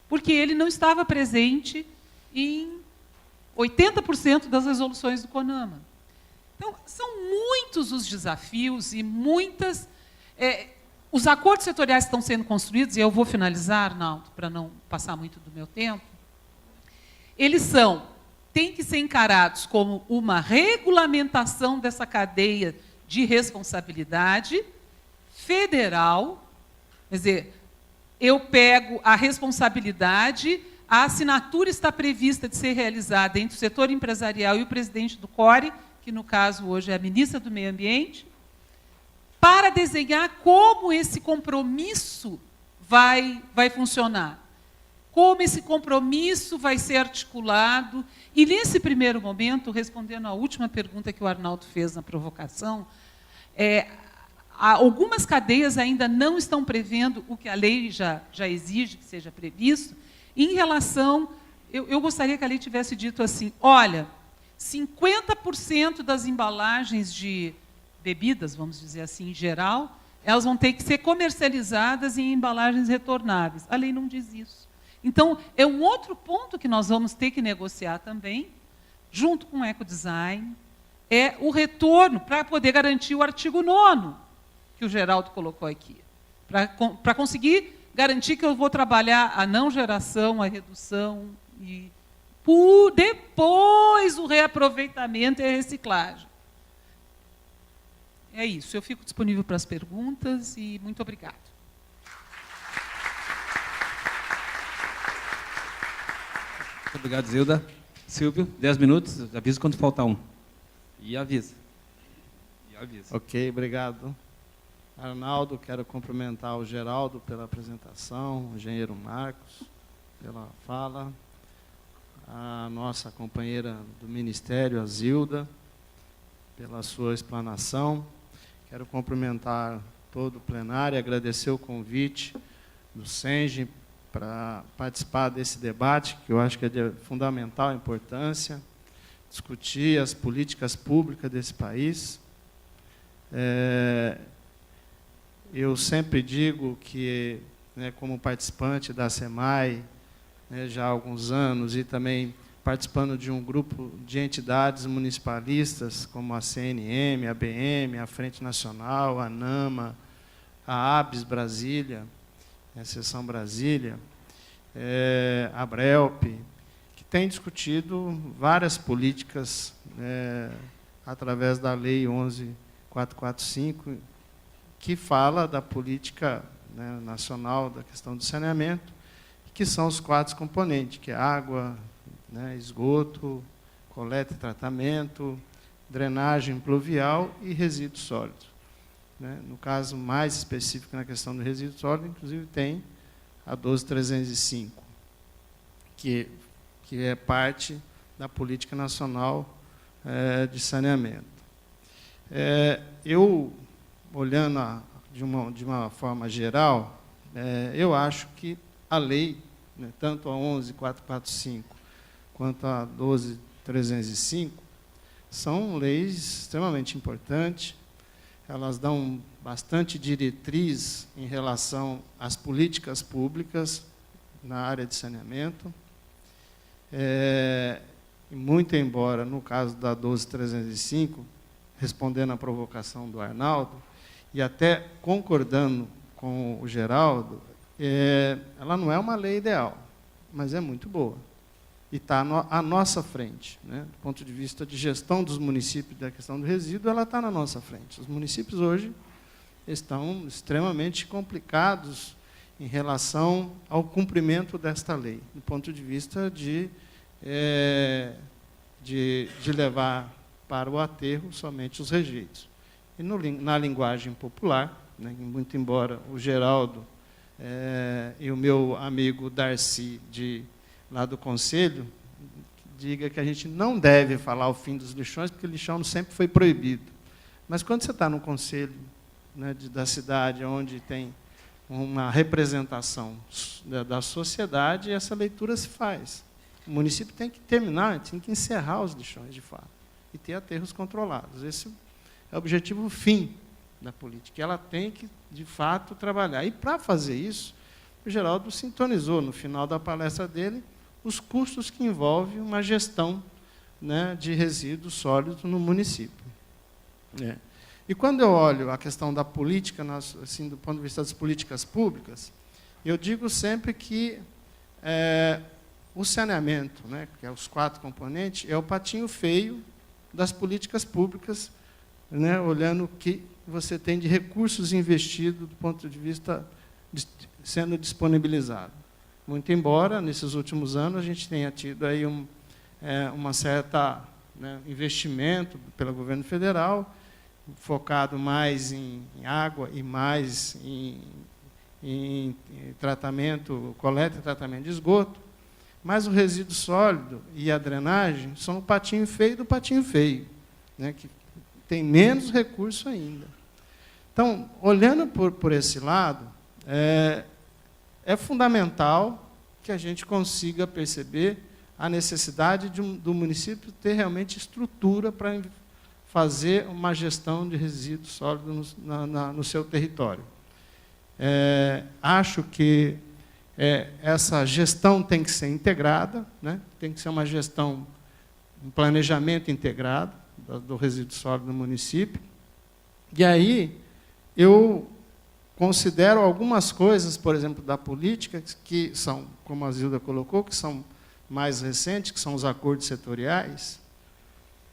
porque ele não estava presente em 80% das resoluções do CONAMA. Então, são muitos os desafios e muitas... os acordos setoriais estão sendo construídos, e eu vou finalizar, Arnaldo, para não passar muito do meu tempo, eles têm que ser encarados como uma regulamentação dessa cadeia de responsabilidade federal. Quer dizer, eu pego a responsabilidade, a assinatura está prevista de ser realizada entre o setor empresarial e o presidente do CORE, que no caso hoje é a ministra do Meio Ambiente, para desenhar como esse compromisso vai funcionar. Como esse compromisso vai ser articulado. E, nesse primeiro momento, respondendo à última pergunta que o Arnaldo fez na provocação, algumas cadeias ainda não estão prevendo o que a lei já exige que seja previsto. Em relação, eu gostaria que a lei tivesse dito assim, olha, 50% das embalagens de bebidas, vamos dizer assim, em geral, elas vão ter que ser comercializadas em embalagens retornáveis. A lei não diz isso. Então, é um outro ponto que nós vamos ter que negociar também, junto com o ecodesign, é o retorno para poder garantir o artigo 9º, que o Geraldo colocou aqui. Para conseguir garantir que eu vou trabalhar a não geração, a redução, e depois o reaproveitamento e a reciclagem. É isso, eu fico disponível para as perguntas e muito obrigado. Muito obrigado, Zilda. Silvio, 10 minutos, avisa quando faltar um. E avisa. Ok, obrigado. Arnaldo, quero cumprimentar o Geraldo pela apresentação, o engenheiro Marcos pela fala, a nossa companheira do Ministério, a Zilda, pela sua explanação. Quero cumprimentar todo o plenário e agradecer o convite do SENGE para participar desse debate, que eu acho que é de fundamental importância, discutir as políticas públicas desse país. Eu sempre digo que, né, como participante da SEMAI, né, já há alguns anos, e também participando de um grupo de entidades municipalistas, como a CNM, a ABM, a Frente Nacional, a NAMA, a ABS Brasília, a Seção Brasília, a BRELP, que tem discutido várias políticas através da Lei 11.445, que fala da política, né, nacional da questão do saneamento, que são os 4 componentes, que é água, né, esgoto, coleta e tratamento, drenagem pluvial e resíduos sólidos. Né? No caso mais específico na questão do resíduo sólido, inclusive tem a 12.305, que é parte da Política Nacional de Saneamento. Eu, olhando de uma forma geral, eu acho que a lei, né, tanto a 11.445 quanto a 12.305, são leis extremamente importantes. Elas dão bastante diretriz em relação às políticas públicas na área de saneamento. E muito embora, no caso da 12.305, respondendo à provocação do Arnaldo, e até concordando com o Geraldo, ela não é uma lei ideal, mas é muito boa. E está à nossa frente, né? Do ponto de vista de gestão dos municípios da questão do resíduo, ela está na nossa frente. Os municípios hoje estão extremamente complicados em relação ao cumprimento desta lei, do ponto de vista de levar para o aterro somente os rejeitos. E na linguagem popular, né, muito embora o Geraldo e o meu amigo Darcy, lá do Conselho, diga que a gente não deve falar o fim dos lixões, porque o lixão sempre foi proibido. Mas quando você está no Conselho, né, da cidade, onde tem uma representação da sociedade, essa leitura se faz. O município tem que terminar, tem que encerrar os lixões, de fato, e ter aterros controlados. Esse é o objetivo fim da política. Ela tem que, de fato, trabalhar. E, para fazer isso, o Geraldo sintonizou, no final da palestra dele, os custos que envolvem uma gestão, né, de resíduos sólidos no município. E quando eu olho a questão da política, assim, do ponto de vista das políticas públicas, eu digo sempre que o saneamento, né, que é os 4 componentes, é o patinho feio das políticas públicas, né, olhando o que você tem de recursos investidos do ponto de vista sendo disponibilizado. Muito embora, nesses últimos anos, a gente tenha tido aí uma certa, né, investimento pelo governo federal, focado mais em água e mais em tratamento, coleta e tratamento de esgoto, mas o resíduo sólido e a drenagem são o patinho feio do patinho feio, né, que tem menos recurso ainda. Então, olhando por esse lado, é fundamental que a gente consiga perceber a necessidade do município ter realmente estrutura para fazer uma gestão de resíduos sólidos no seu território. Acho que essa gestão tem que ser integrada, né? Tem que ser uma gestão, um planejamento integrado do resíduo sólido no município. E aí eu considero algumas coisas, por exemplo, da política, que são, como a Zilda colocou, que são mais recentes, que são os acordos setoriais.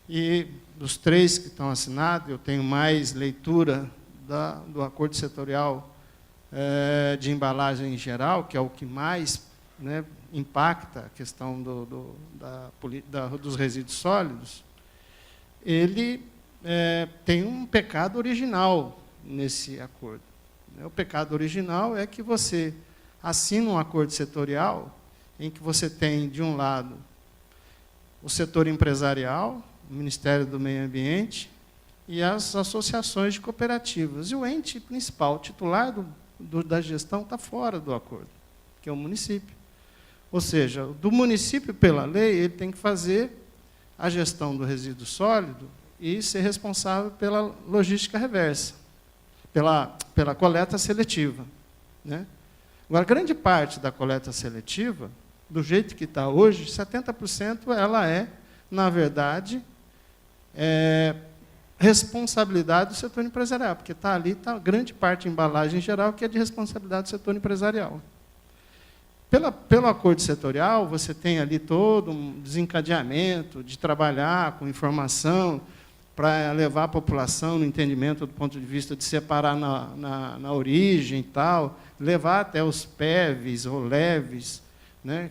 E dos 3 que estão assinados, eu tenho mais leitura do acordo setorial de embalagem em geral, que é o que mais, né, impacta a questão dos resíduos sólidos. Ele tem um pecado original nesse acordo. O pecado original é que você assina um acordo setorial em que você tem, de um lado, o setor empresarial, o Ministério do Meio Ambiente e as associações de cooperativas. E o ente principal, titular da gestão, está fora do acordo, que é o município. Ou seja, do município, pela lei, ele tem que fazer a gestão do resíduo sólido e ser responsável pela logística reversa, pela coleta seletiva, né? Agora, grande parte da coleta seletiva, do jeito que está hoje, 70% ela na verdade, responsabilidade do setor empresarial, porque está ali, grande parte da embalagem em geral, que é de responsabilidade do setor empresarial. Pelo acordo setorial, você tem ali todo um desencadeamento de trabalhar com informação para levar a população no entendimento do ponto de vista de separar na origem e tal, levar até os PEVs ou leves, né?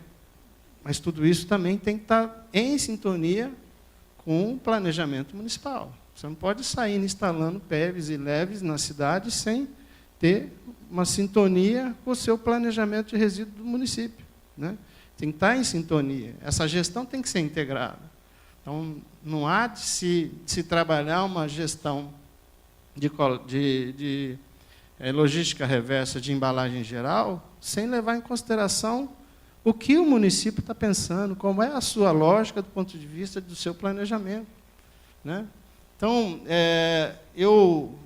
Mas tudo isso também tem que estar em sintonia com o planejamento municipal. Você não pode sair instalando PEVs e leves na cidade sem ter uma sintonia com o seu planejamento de resíduo do município, né? Tem que estar em sintonia. Essa gestão tem que ser integrada. Então, não há de se trabalhar uma gestão de logística reversa de embalagem geral sem levar em consideração o que o município está pensando, como é a sua lógica do ponto de vista do seu planejamento, né? Então, eu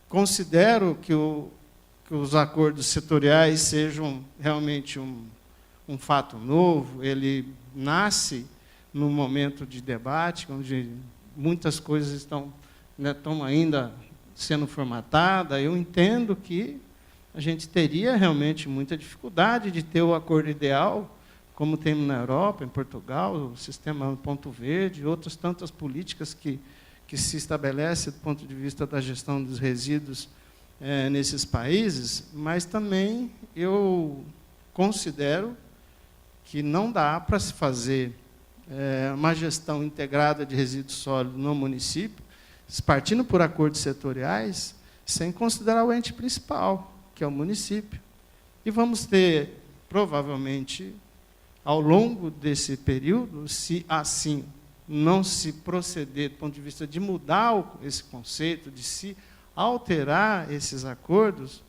considero que os acordos setoriais sejam realmente um fato novo. Ele nasce num momento de debate, onde muitas coisas estão ainda sendo formatadas. Eu entendo que a gente teria realmente muita dificuldade de ter o acordo ideal, como temos na Europa, em Portugal, o sistema Ponto Verde, outras tantas políticas que se estabelecem do ponto de vista da gestão dos resíduos nesses países, mas também eu considero que não dá para se fazer uma gestão integrada de resíduos sólidos no município, partindo por acordos setoriais, sem considerar o ente principal, que é o município. E vamos ter, provavelmente, ao longo desse período, se assim não se proceder do ponto de vista de mudar esse conceito, de se alterar esses acordos,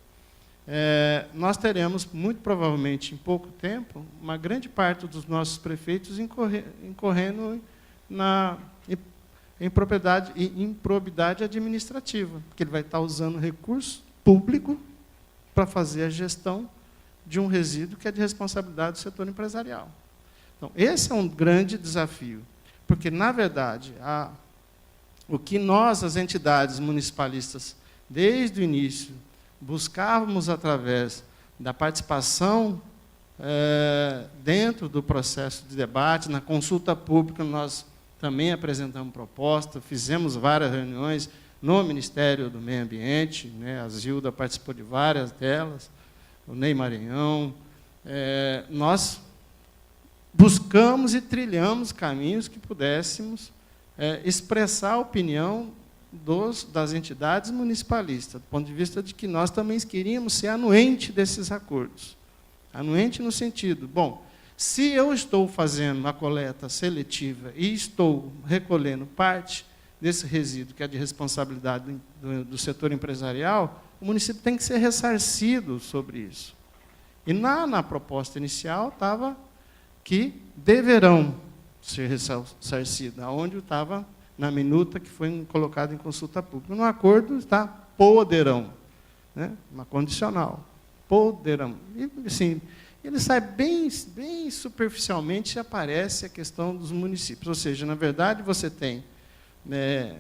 nós teremos, muito provavelmente, em pouco tempo, uma grande parte dos nossos prefeitos incorrendo em improbidade administrativa, porque ele vai estar usando recurso público para fazer a gestão de um resíduo que é de responsabilidade do setor empresarial. Então, esse é um grande desafio, porque, na verdade, o que nós, as entidades municipalistas, desde o início, buscávamos através da participação dentro do processo de debate, na consulta pública, nós também apresentamos proposta, fizemos várias reuniões no Ministério do Meio Ambiente, né, a Zilda participou de várias delas, o Ney Maranhão. Nós buscamos e trilhamos caminhos que pudéssemos expressar a opinião das entidades municipalistas, do ponto de vista de que nós também queríamos ser anuente desses acordos. Anuente no sentido, bom, se eu estou fazendo a coleta seletiva e estou recolhendo parte desse resíduo, que é de responsabilidade do setor empresarial, o município tem que ser ressarcido sobre isso. E na proposta inicial estava que deverão ser ressarcidos, onde estava na minuta que foi colocada em consulta pública. No acordo está poderão, né? Uma condicional, poderão. E, assim, ele sai bem superficialmente, aparece a questão dos municípios. Ou seja, na verdade, você tem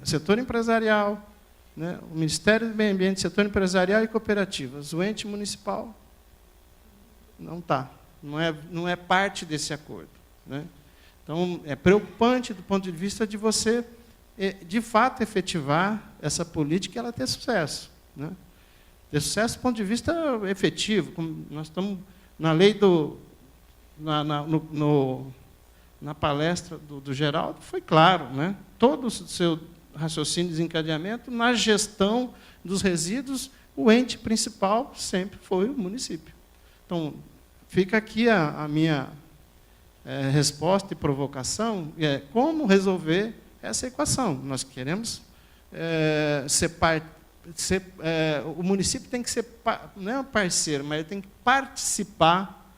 setor empresarial, né, o Ministério do Meio Ambiente, setor empresarial e cooperativas. O ente municipal não está, não é parte desse acordo, né? Então, é preocupante do ponto de vista de você, de fato, efetivar essa política e ela ter sucesso, né? Ter sucesso do ponto de vista efetivo. Como nós estamos na lei na palestra do Geraldo, foi claro, né? Todo o seu raciocínio de desencadeamento, na gestão dos resíduos, o ente principal sempre foi o município. Então, fica aqui a minha resposta e provocação, como resolver essa equação. Nós queremos o município tem que ser, não é um parceiro, mas ele tem que participar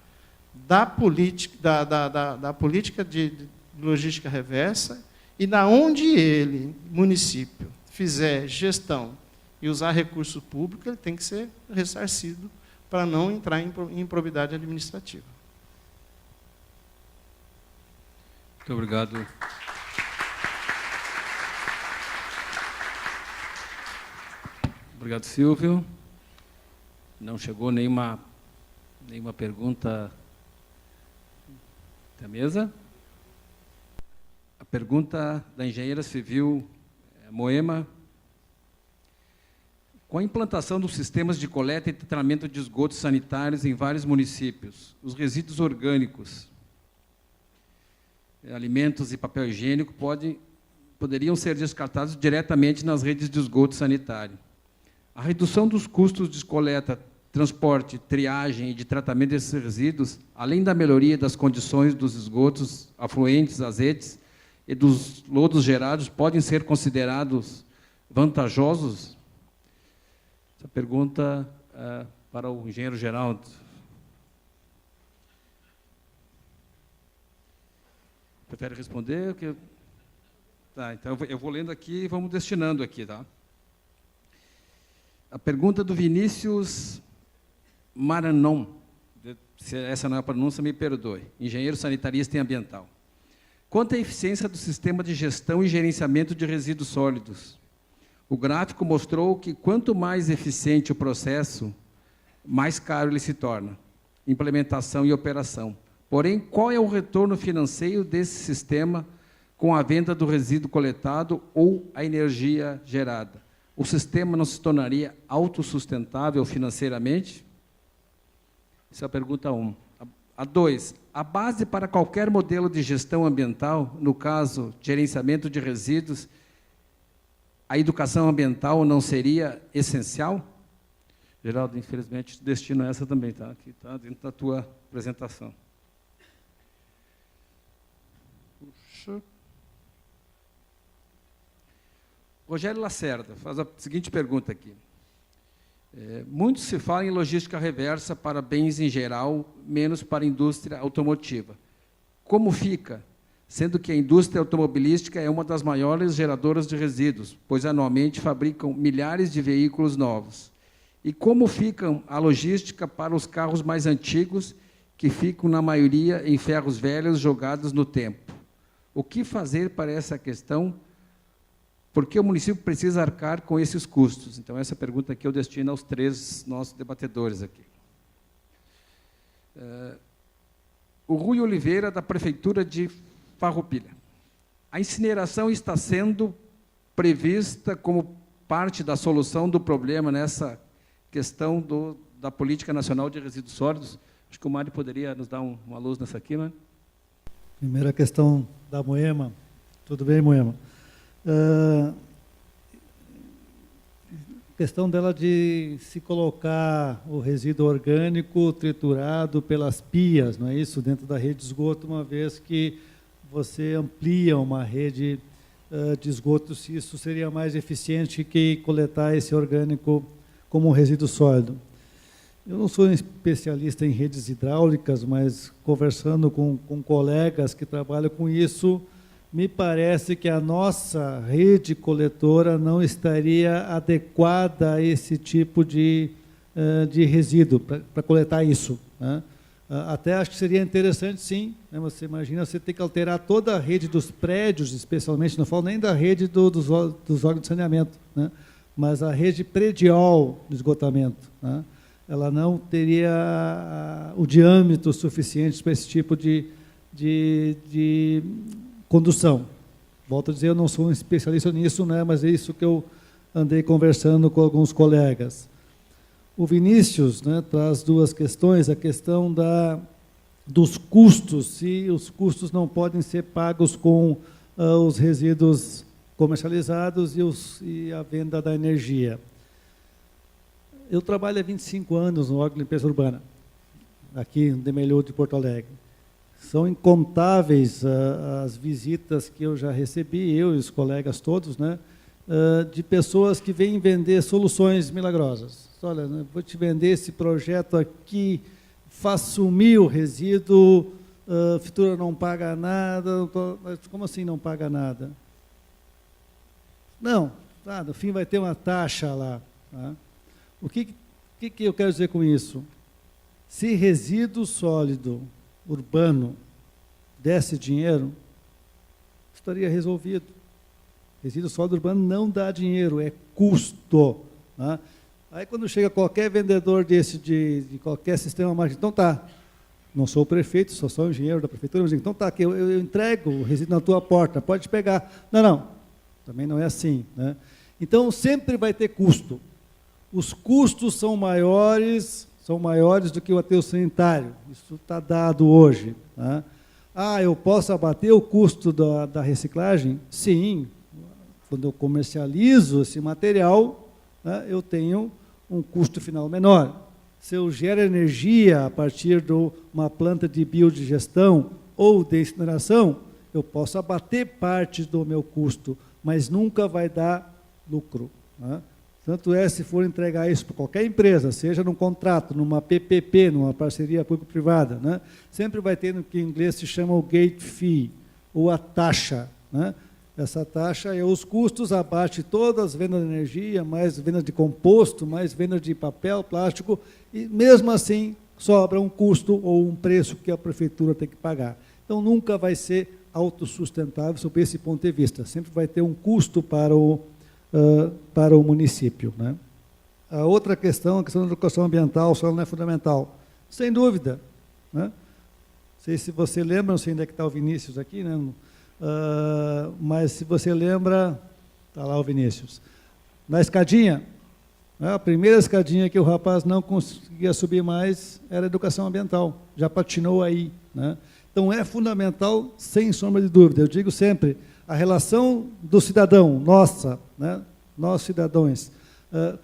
da política, da política de logística reversa, e da onde ele, município, fizer gestão e usar recurso público, ele tem que ser ressarcido para não entrar em improbidade administrativa. Muito obrigado. Obrigado, Silvio. Não chegou nenhuma pergunta da mesa. A pergunta da engenheira civil Moema. Com a implantação dos sistemas de coleta e tratamento de esgotos sanitários em vários municípios, os resíduos orgânicos, alimentos e papel higiênico poderiam ser descartados diretamente nas redes de esgoto sanitário. A redução dos custos de coleta, transporte, triagem e de tratamento desses resíduos, além da melhoria das condições dos esgotos afluentes às redes e dos lodos gerados, podem ser considerados vantajosos? Essa pergunta é para o engenheiro Geraldo. Prefere responder? Tá, então eu vou lendo aqui e vamos destinando aqui, tá? A pergunta do Vinícius Maranon, se essa não é a pronúncia, me perdoe, engenheiro sanitarista e ambiental. Quanto à eficiência do sistema de gestão e gerenciamento de resíduos sólidos, o gráfico mostrou que quanto mais eficiente o processo, mais caro ele se torna, implementação e operação. Porém, qual é o retorno financeiro desse sistema com a venda do resíduo coletado ou a energia gerada? O sistema não se tornaria autossustentável financeiramente? Essa é a pergunta 1. A 2, a base para qualquer modelo de gestão ambiental, no caso, gerenciamento de resíduos, a educação ambiental não seria essencial? Geraldo, infelizmente, destino essa também, tá? Aqui está dentro da tua apresentação. Puxa. Rogério Lacerda faz a seguinte pergunta aqui. Muito se fala em logística reversa para bens em geral, menos para a indústria automotiva. Como fica, sendo que a indústria automobilística é uma das maiores geradoras de resíduos, pois anualmente fabricam milhares de veículos novos? E como fica a logística para os carros mais antigos, que ficam, na maioria, em ferros velhos jogados no tempo? O que fazer para essa questão? Por que o município precisa arcar com esses custos? Então, essa pergunta aqui eu destino aos 3 nossos debatedores aqui. O Rui Oliveira, da Prefeitura de Farroupilha. A incineração está sendo prevista como parte da solução do problema nessa questão da Política Nacional de Resíduos Sólidos? Acho que o Mário poderia nos dar uma luz nessa aqui, né? Primeira questão da Moema. Tudo bem, Moema? Questão dela de se colocar o resíduo orgânico triturado pelas pias, não é isso, dentro da rede de esgoto, uma vez que você amplia uma rede de esgoto, se isso seria mais eficiente que coletar esse orgânico como um resíduo sólido. Eu não sou um especialista em redes hidráulicas, mas conversando com colegas que trabalham com isso, me parece que a nossa rede coletora não estaria adequada a esse tipo de resíduo, para coletar isso, né? Até acho que seria interessante, sim, né? Você imagina, você ter que alterar toda a rede dos prédios, especialmente, não falo nem da rede dos órgãos de saneamento, né? Mas a rede predial de esgotamento, né? Ela não teria o diâmetro suficiente para esse tipo de condução. Volto a dizer, eu não sou um especialista nisso, né, mas é isso que eu andei conversando com alguns colegas. O Vinícius, né, traz duas questões, a questão dos custos, se os custos não podem ser pagos com os resíduos comercializados e a venda da energia. Eu trabalho há 25 anos no órgão de limpeza urbana, aqui no Demelhô de Porto Alegre. São incontáveis as visitas que eu já recebi, eu e os colegas todos, né, de pessoas que vêm vender soluções milagrosas. Olha, né, vou te vender esse projeto aqui, faz sumir o resíduo, a Fitura não paga nada. Mas como assim não paga nada? Não, no fim vai ter uma taxa lá. Tá? O que eu quero dizer com isso? Se resíduo sólido urbano desse dinheiro, estaria resolvido. Resíduo sólido urbano não dá dinheiro, é custo. Tá? Aí quando chega qualquer vendedor desse de qualquer sistema mágico, então tá, não sou o prefeito, sou só o engenheiro da prefeitura, mas então tá, que eu entrego o resíduo na tua porta, pode pegar. Não, também não é assim, né? Então sempre vai ter custo. Os custos são maiores do que o aterro sanitário. Isso está dado hoje. Tá? Eu posso abater o custo da reciclagem? Sim. Quando eu comercializo esse material, né, eu tenho um custo final menor. Se eu gero energia a partir de uma planta de biodigestão ou de incineração, eu posso abater parte do meu custo, mas nunca vai dar lucro. Né? Tanto é, se for entregar isso para qualquer empresa, seja num contrato, numa PPP, numa parceria público-privada, né, sempre vai ter no que em inglês se chama o gate fee, ou a taxa. Né? Essa taxa é os custos, abate todas as vendas de energia, mais vendas de composto, mais vendas de papel, plástico, e mesmo assim sobra um custo ou um preço que a prefeitura tem que pagar. Então nunca vai ser autossustentável sob esse ponto de vista, sempre vai ter um custo para o município. Né? A outra questão, a questão da educação ambiental, só não é fundamental. Sem dúvida. Né? Não sei se você lembra, não sei onde é que está o Vinícius aqui, né? Mas se você lembra, está lá o Vinícius, na escadinha, né? A primeira escadinha que o rapaz não conseguia subir mais era a educação ambiental, já patinou aí. Né? Então é fundamental, sem sombra de dúvida, eu digo sempre, a relação do cidadão, nossa, né, nós cidadãos,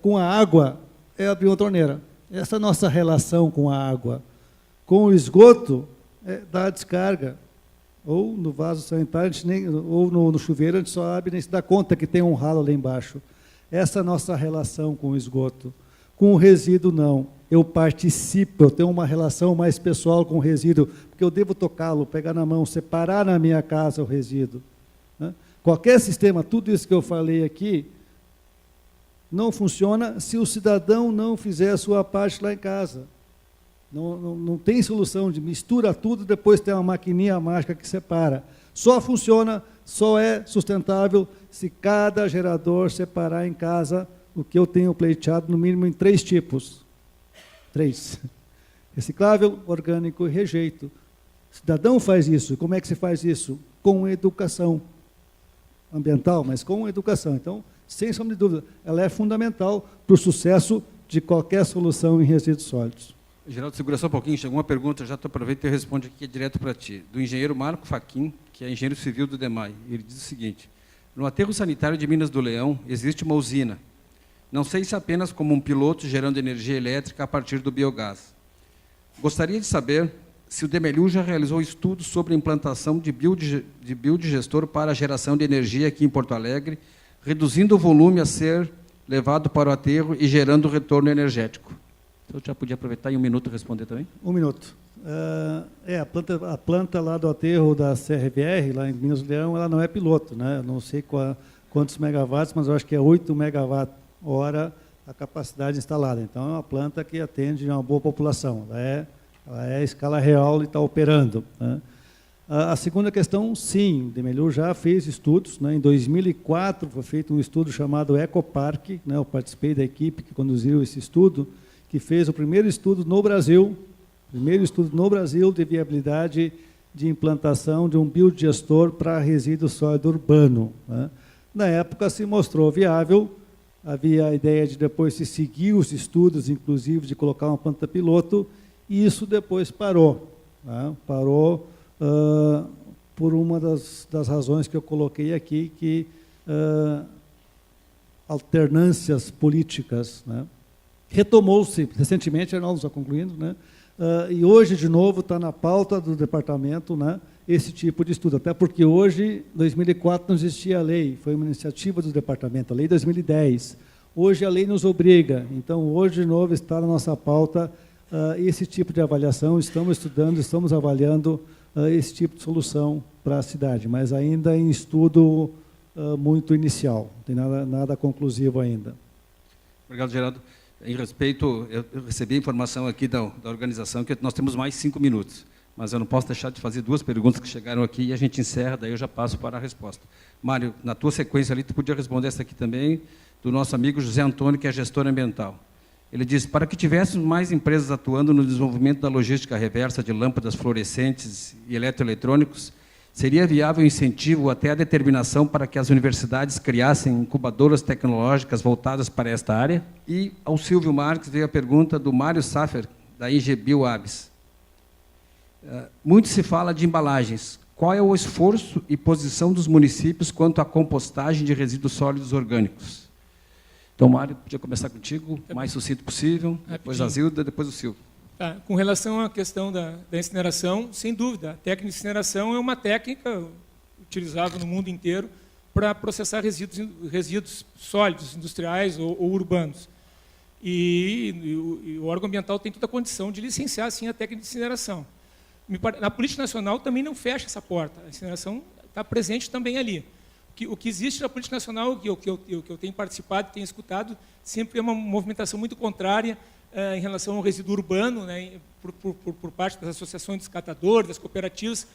com a água é abrir uma torneira. Essa é a nossa relação com a água. Com o esgoto, é dar a descarga. Ou no vaso sanitário, ou no chuveiro, a gente só abre e nem se dá conta que tem um ralo lá embaixo. Essa é a nossa relação com o esgoto. Com o resíduo, não. Eu participo, eu tenho uma relação mais pessoal com o resíduo, porque eu devo tocá-lo, pegar na mão, separar na minha casa o resíduo. Né? Qualquer sistema, tudo isso que eu falei aqui, não funciona se o cidadão não fizer a sua parte lá em casa. Não tem solução de mistura tudo, depois tem uma maquininha mágica que separa. Só funciona, só é sustentável se cada gerador separar em casa o que eu tenho pleiteado, no mínimo em 3 tipos. 3. Reciclável, orgânico e rejeito. O cidadão faz isso. Como é que se faz isso? Com educação ambiental, mas com educação. Então, sem sombra de dúvida, ela é fundamental para o sucesso de qualquer solução em resíduos sólidos. Geraldo, segura só um pouquinho, chegou uma pergunta, já aproveito e respondo aqui direto para ti, do engenheiro Marco Faquim, que é engenheiro civil do DEMAI. Ele diz o seguinte: No aterro sanitário de Minas do Leão existe uma usina. Não sei se apenas como um piloto gerando energia elétrica a partir do biogás. Gostaria de saber se o Demelu já realizou estudos sobre a implantação de biodigestor para a geração de energia aqui em Porto Alegre, reduzindo o volume a ser levado para o aterro e gerando retorno energético. Eu já podia aproveitar em um minuto responder também? Um minuto. A planta lá do aterro da CRVR, lá em Minas do Leão, ela não é piloto, né? Não sei quantos megawatts, mas eu acho que é 8 megawatt-hora a capacidade instalada. Então, é uma planta que atende uma boa população. Ela é a escala real e está operando, né? A segunda questão, sim, o Demelu já fez estudos, né? Em 2004 foi feito um estudo chamado Ecopark, né? Eu participei da equipe que conduziu esse estudo, que fez o primeiro estudo no Brasil de viabilidade de implantação de um biodigestor para resíduo sólido urbano, né? Na época se mostrou viável, havia a ideia de depois se seguir os estudos, inclusive de colocar uma planta piloto, e isso depois parou, né? Parou por uma das razões que eu coloquei aqui, que alternâncias políticas, né? Retomou-se recentemente, Arnaldo, já concluindo, né? E hoje, de novo, está na pauta do departamento, né, esse tipo de estudo. Até porque hoje, em 2004, não existia a lei, foi uma iniciativa do departamento, a lei 2010. Hoje a lei nos obriga, então hoje, de novo, está na nossa pauta esse tipo de avaliação, estamos estudando, estamos avaliando esse tipo de solução para a cidade, mas ainda em estudo muito inicial, não tem nada conclusivo ainda. Obrigado, Geraldo. Em respeito, eu recebi a informação aqui da organização que nós temos mais 5 minutos, mas eu não posso deixar de fazer 2 perguntas que chegaram aqui e a gente encerra, daí eu já passo para a resposta. Mário, na tua sequência ali, tu podia responder essa aqui também, do nosso amigo José Antônio, que é gestor ambiental. Ele diz, para que tivéssemos mais empresas atuando no desenvolvimento da logística reversa de lâmpadas fluorescentes e eletroeletrônicos, seria viável incentivo até a determinação para que as universidades criassem incubadoras tecnológicas voltadas para esta área? E ao Silvio Marques veio a pergunta do Mário Saffer, da IGBio Abs. Muito se fala de embalagens. Qual é o esforço e posição dos municípios quanto à compostagem de resíduos sólidos orgânicos? Então, Mário, podia começar contigo, o mais sucinto possível, depois a Zilda, depois o Silvio. Tá. Com relação à questão da incineração, sem dúvida, a técnica de incineração é uma técnica utilizável no mundo inteiro para processar resíduos sólidos, industriais ou urbanos. E o órgão ambiental tem toda a condição de licenciar, sim, a técnica de incineração. Na política nacional também não fecha essa porta, a incineração está presente também ali. O que existe na política nacional, que eu tenho participado, tenho escutado, sempre é uma movimentação muito contrária em relação ao resíduo urbano, né, por parte das associações dos catadores, das cooperativas,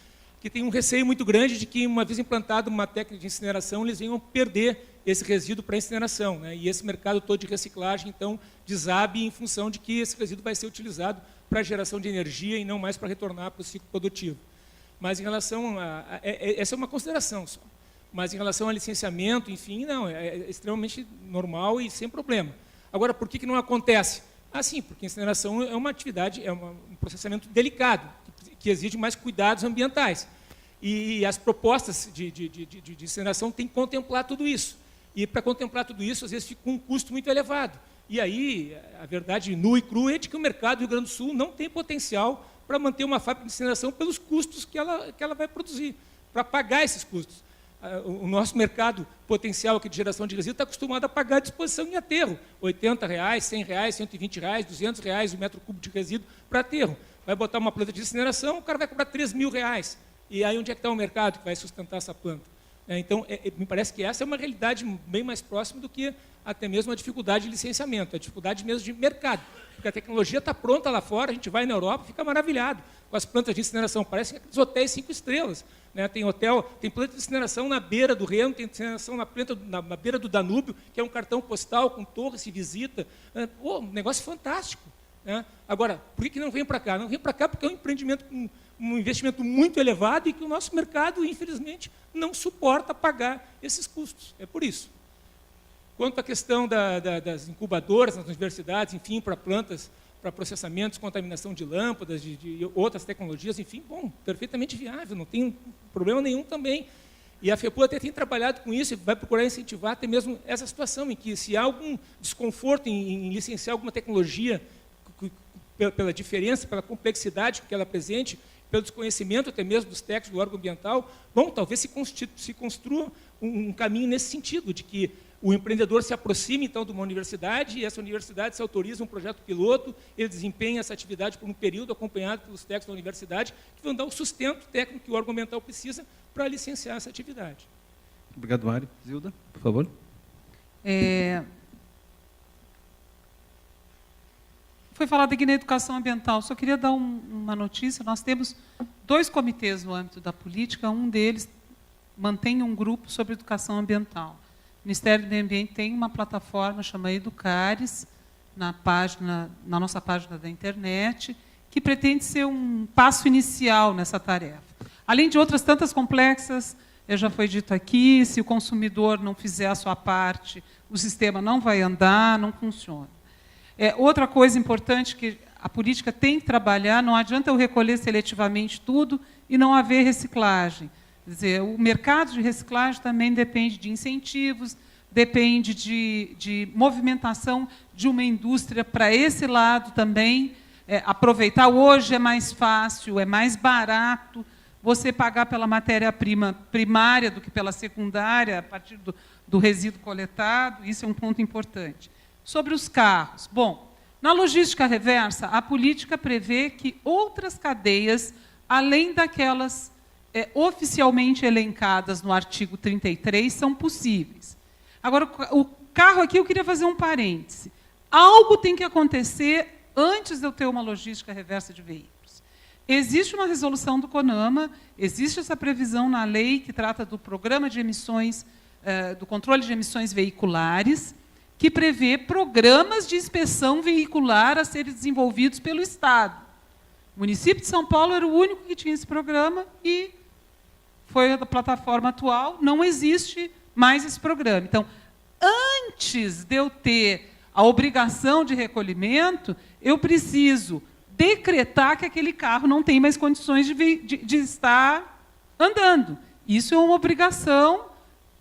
que tem um receio muito grande de que, uma vez implantada uma técnica de incineração, eles venham perder esse resíduo para a incineração, né, e esse mercado todo de reciclagem, então, desabe em função de que esse resíduo vai ser utilizado para a geração de energia e não mais para retornar para o ciclo produtivo. Mas, em relação essa é uma consideração só. Mas, em relação ao licenciamento, enfim, não, é extremamente normal e sem problema. Agora, por que não acontece? Sim, porque a incineração é uma atividade, um processamento delicado, que exige mais cuidados ambientais. E as propostas de incineração têm que contemplar tudo isso. E, para contemplar tudo isso, às vezes fica com um custo muito elevado. E aí, a verdade nua e crua é de que o mercado do Rio Grande do Sul não tem potencial para manter uma fábrica de incineração pelos custos que ela vai produzir, para pagar esses custos. O nosso mercado potencial aqui de geração de resíduo está acostumado a pagar a disposição em aterro, R$ 80, R$ 100, R$ 120, R$ 200 o metro cúbico de resíduo para aterro. Vai botar uma planta de incineração, o cara vai cobrar R$ 3.000. E aí onde é que está o mercado que vai sustentar essa planta? Então, me parece que essa é uma realidade bem mais próxima do que até mesmo a dificuldade de licenciamento, a dificuldade mesmo de mercado. Porque a tecnologia está pronta lá fora, a gente vai na Europa, fica maravilhado com as plantas de incineração, parecem aqueles hotéis 5 estrelas. Né? Tem planta de incineração na beira do Reno, tem incineração na beira do Danúbio, que é um cartão postal com torre, se visita. Um negócio fantástico. Né? Agora, por que não vem para cá? Não vem para cá porque é um empreendimento com um investimento muito elevado e que o nosso mercado, infelizmente, não suporta pagar esses custos. É por isso. Quanto à questão das incubadoras nas universidades, enfim, para plantas, para processamento, contaminação de lâmpadas, de outras tecnologias, enfim, bom, perfeitamente viável, não tem problema nenhum também. E a FEPUL até tem trabalhado com isso e vai procurar incentivar até mesmo essa situação em que, se há algum desconforto em licenciar alguma tecnologia, pela diferença, pela complexidade que ela apresente, pelo desconhecimento até mesmo dos técnicos do órgão ambiental, bom, talvez se construa um caminho nesse sentido, de que o empreendedor se aproxime, então, de uma universidade, e essa universidade se autoriza um projeto piloto, ele desempenha essa atividade por um período, acompanhado pelos técnicos da universidade, que vão dar o sustento técnico que o órgão ambiental precisa para licenciar essa atividade. Obrigado, Mário. Zilda, por favor. Foi falado aqui na educação ambiental, só queria dar uma notícia. Nós temos 2 comitês no âmbito da política, um deles mantém um grupo sobre educação ambiental. O Ministério do Meio Ambiente tem uma plataforma chamada Educares, na nossa página da internet, que pretende ser um passo inicial nessa tarefa. Além de outras tantas complexas, já foi dito aqui, se o consumidor não fizer a sua parte, o sistema não vai andar, não funciona. Outra coisa importante que a política tem que trabalhar, não adianta eu recolher seletivamente tudo e não haver reciclagem. Quer dizer, o mercado de reciclagem também depende de incentivos, depende de movimentação de uma indústria para esse lado também. Aproveitar, hoje é mais fácil, é mais barato você pagar pela matéria-prima primária do que pela secundária, a partir do resíduo coletado, isso é um ponto importante. Sobre os carros. Bom, na logística reversa, a política prevê que outras cadeias, além daquelas oficialmente elencadas no artigo 33, são possíveis. Agora, o carro aqui, eu queria fazer um parêntese. Algo tem que acontecer antes de eu ter uma logística reversa de veículos. Existe uma resolução do CONAMA, existe essa previsão na lei que trata do programa de emissões, do controle de emissões veiculares, que prevê programas de inspeção veicular a serem desenvolvidos pelo Estado. O município de São Paulo era o único que tinha esse programa e foi a plataforma atual, não existe mais esse programa. Então, antes de eu ter a obrigação de recolhimento, eu preciso decretar que aquele carro não tem mais condições de estar andando. Isso é uma obrigação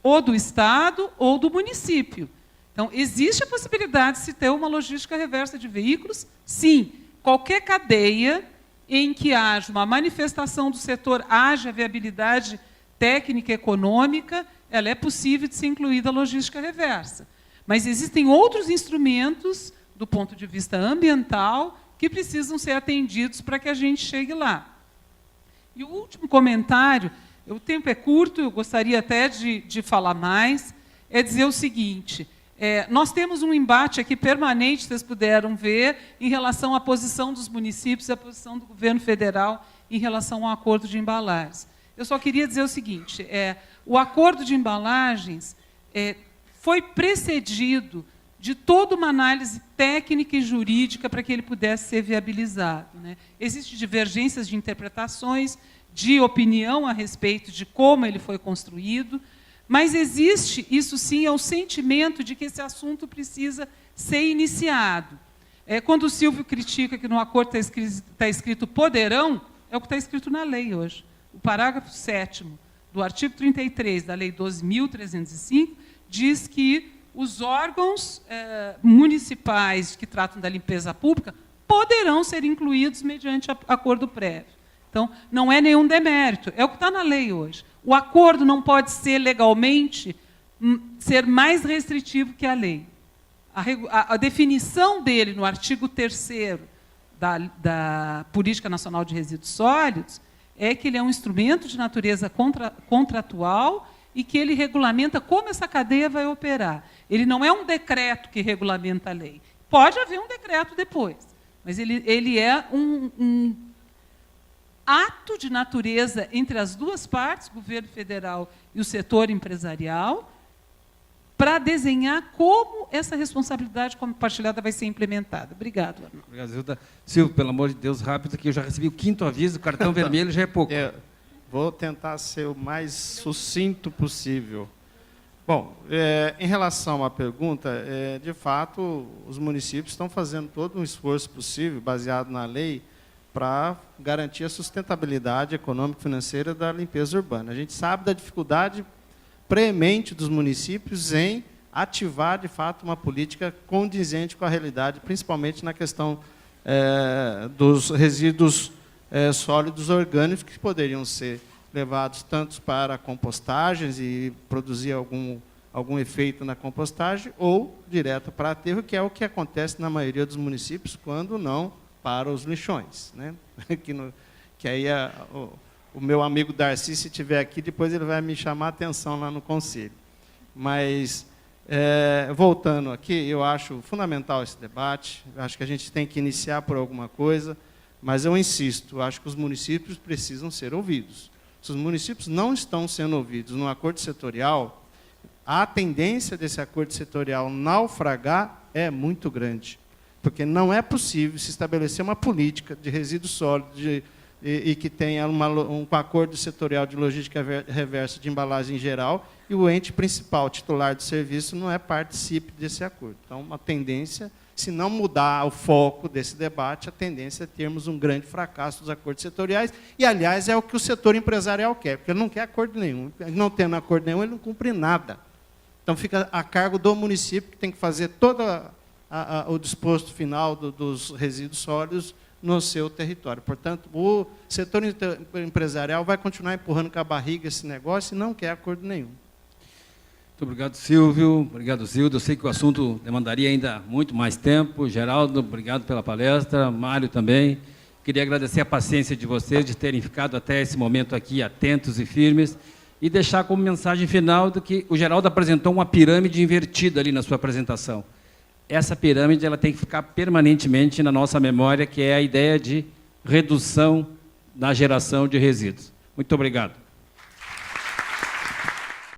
ou do Estado ou do município. Então, existe a possibilidade de se ter uma logística reversa de veículos? Sim. Qualquer cadeia em que haja uma manifestação do setor, haja viabilidade técnica e econômica, ela é possível de ser incluída a logística reversa. Mas existem outros instrumentos, do ponto de vista ambiental, que precisam ser atendidos para que a gente chegue lá. E o último comentário, o tempo é curto, eu gostaria até de falar mais, é dizer o seguinte: nós temos um embate aqui permanente, vocês puderam ver, em relação à posição dos municípios e à posição do governo federal em relação ao acordo de embalagens. Eu só queria dizer o seguinte, o acordo de embalagens foi precedido de toda uma análise técnica e jurídica para que ele pudesse ser viabilizado, né? Existem divergências de interpretações, de opinião a respeito de como ele foi construído, mas existe, isso sim, o sentimento de que esse assunto precisa ser iniciado. Quando o Silvio critica que no acordo está escrito poderão, é o que está escrito na lei hoje. O parágrafo 7º do artigo 33 da Lei 12.305 diz que os órgãos municipais que tratam da limpeza pública poderão ser incluídos mediante acordo prévio. Então, não é nenhum demérito, é o que está na lei hoje. O acordo não pode ser legalmente ser mais restritivo que a lei. A definição dele no artigo 3º da Política Nacional de Resíduos Sólidos é que ele é um instrumento de natureza contratual e que ele regulamenta como essa cadeia vai operar. Ele não é um decreto que regulamenta a lei. Pode haver um decreto depois, mas ele é um ato de natureza entre as duas partes, o governo federal e o setor empresarial, para desenhar como essa responsabilidade compartilhada vai ser implementada. Obrigado, Arnaldo. Obrigado, Zilda. Silvio, pelo amor de Deus, rápido, que eu já recebi o 5º aviso, o cartão vermelho já é pouco. Vou tentar ser o mais sucinto possível. Bom, em relação à pergunta, de fato, os municípios estão fazendo todo um esforço possível, baseado na lei, para garantir a sustentabilidade econômica e financeira da limpeza urbana. A gente sabe da dificuldade premente dos municípios em ativar, de fato, uma política condizente com a realidade, principalmente na questão dos resíduos sólidos orgânicos, que poderiam ser levados tanto para compostagens e produzir algum efeito na compostagem, ou direto para aterro, que é o que acontece na maioria dos municípios, quando não para os lixões, né? Que aí o meu amigo Darcy, se estiver aqui, depois ele vai me chamar a atenção lá no conselho. Mas, voltando aqui, eu acho fundamental esse debate, acho que a gente tem que iniciar por alguma coisa, mas eu insisto, acho que os municípios precisam ser ouvidos. Se os municípios não estão sendo ouvidos no acordo setorial, a tendência desse acordo setorial naufragar é muito grande, porque não é possível se estabelecer uma política de resíduos sólidos e que tenha um acordo setorial de logística reversa de embalagem em geral, e o ente principal, titular do serviço, não participe desse acordo. Então, a tendência, se não mudar o foco desse debate, a tendência é termos um grande fracasso dos acordos setoriais, e, aliás, é o que o setor empresarial quer, porque ele não quer acordo nenhum. Não tendo acordo nenhum, ele não cumpre nada. Então, fica a cargo do município, que tem que fazer todo o disposto final dos resíduos sólidos no seu território. Portanto, o setor empresarial vai continuar empurrando com a barriga esse negócio e não quer acordo nenhum. Muito obrigado, Silvio. Obrigado, Zilda. Eu sei que o assunto demandaria ainda muito mais tempo. Geraldo, obrigado pela palestra. Mário também. Queria agradecer a paciência de vocês, de terem ficado até esse momento aqui atentos e firmes, e deixar como mensagem final do que o Geraldo apresentou uma pirâmide invertida ali na sua apresentação. Essa pirâmide ela tem que ficar permanentemente na nossa memória, que é a ideia de redução na geração de resíduos. Muito obrigado.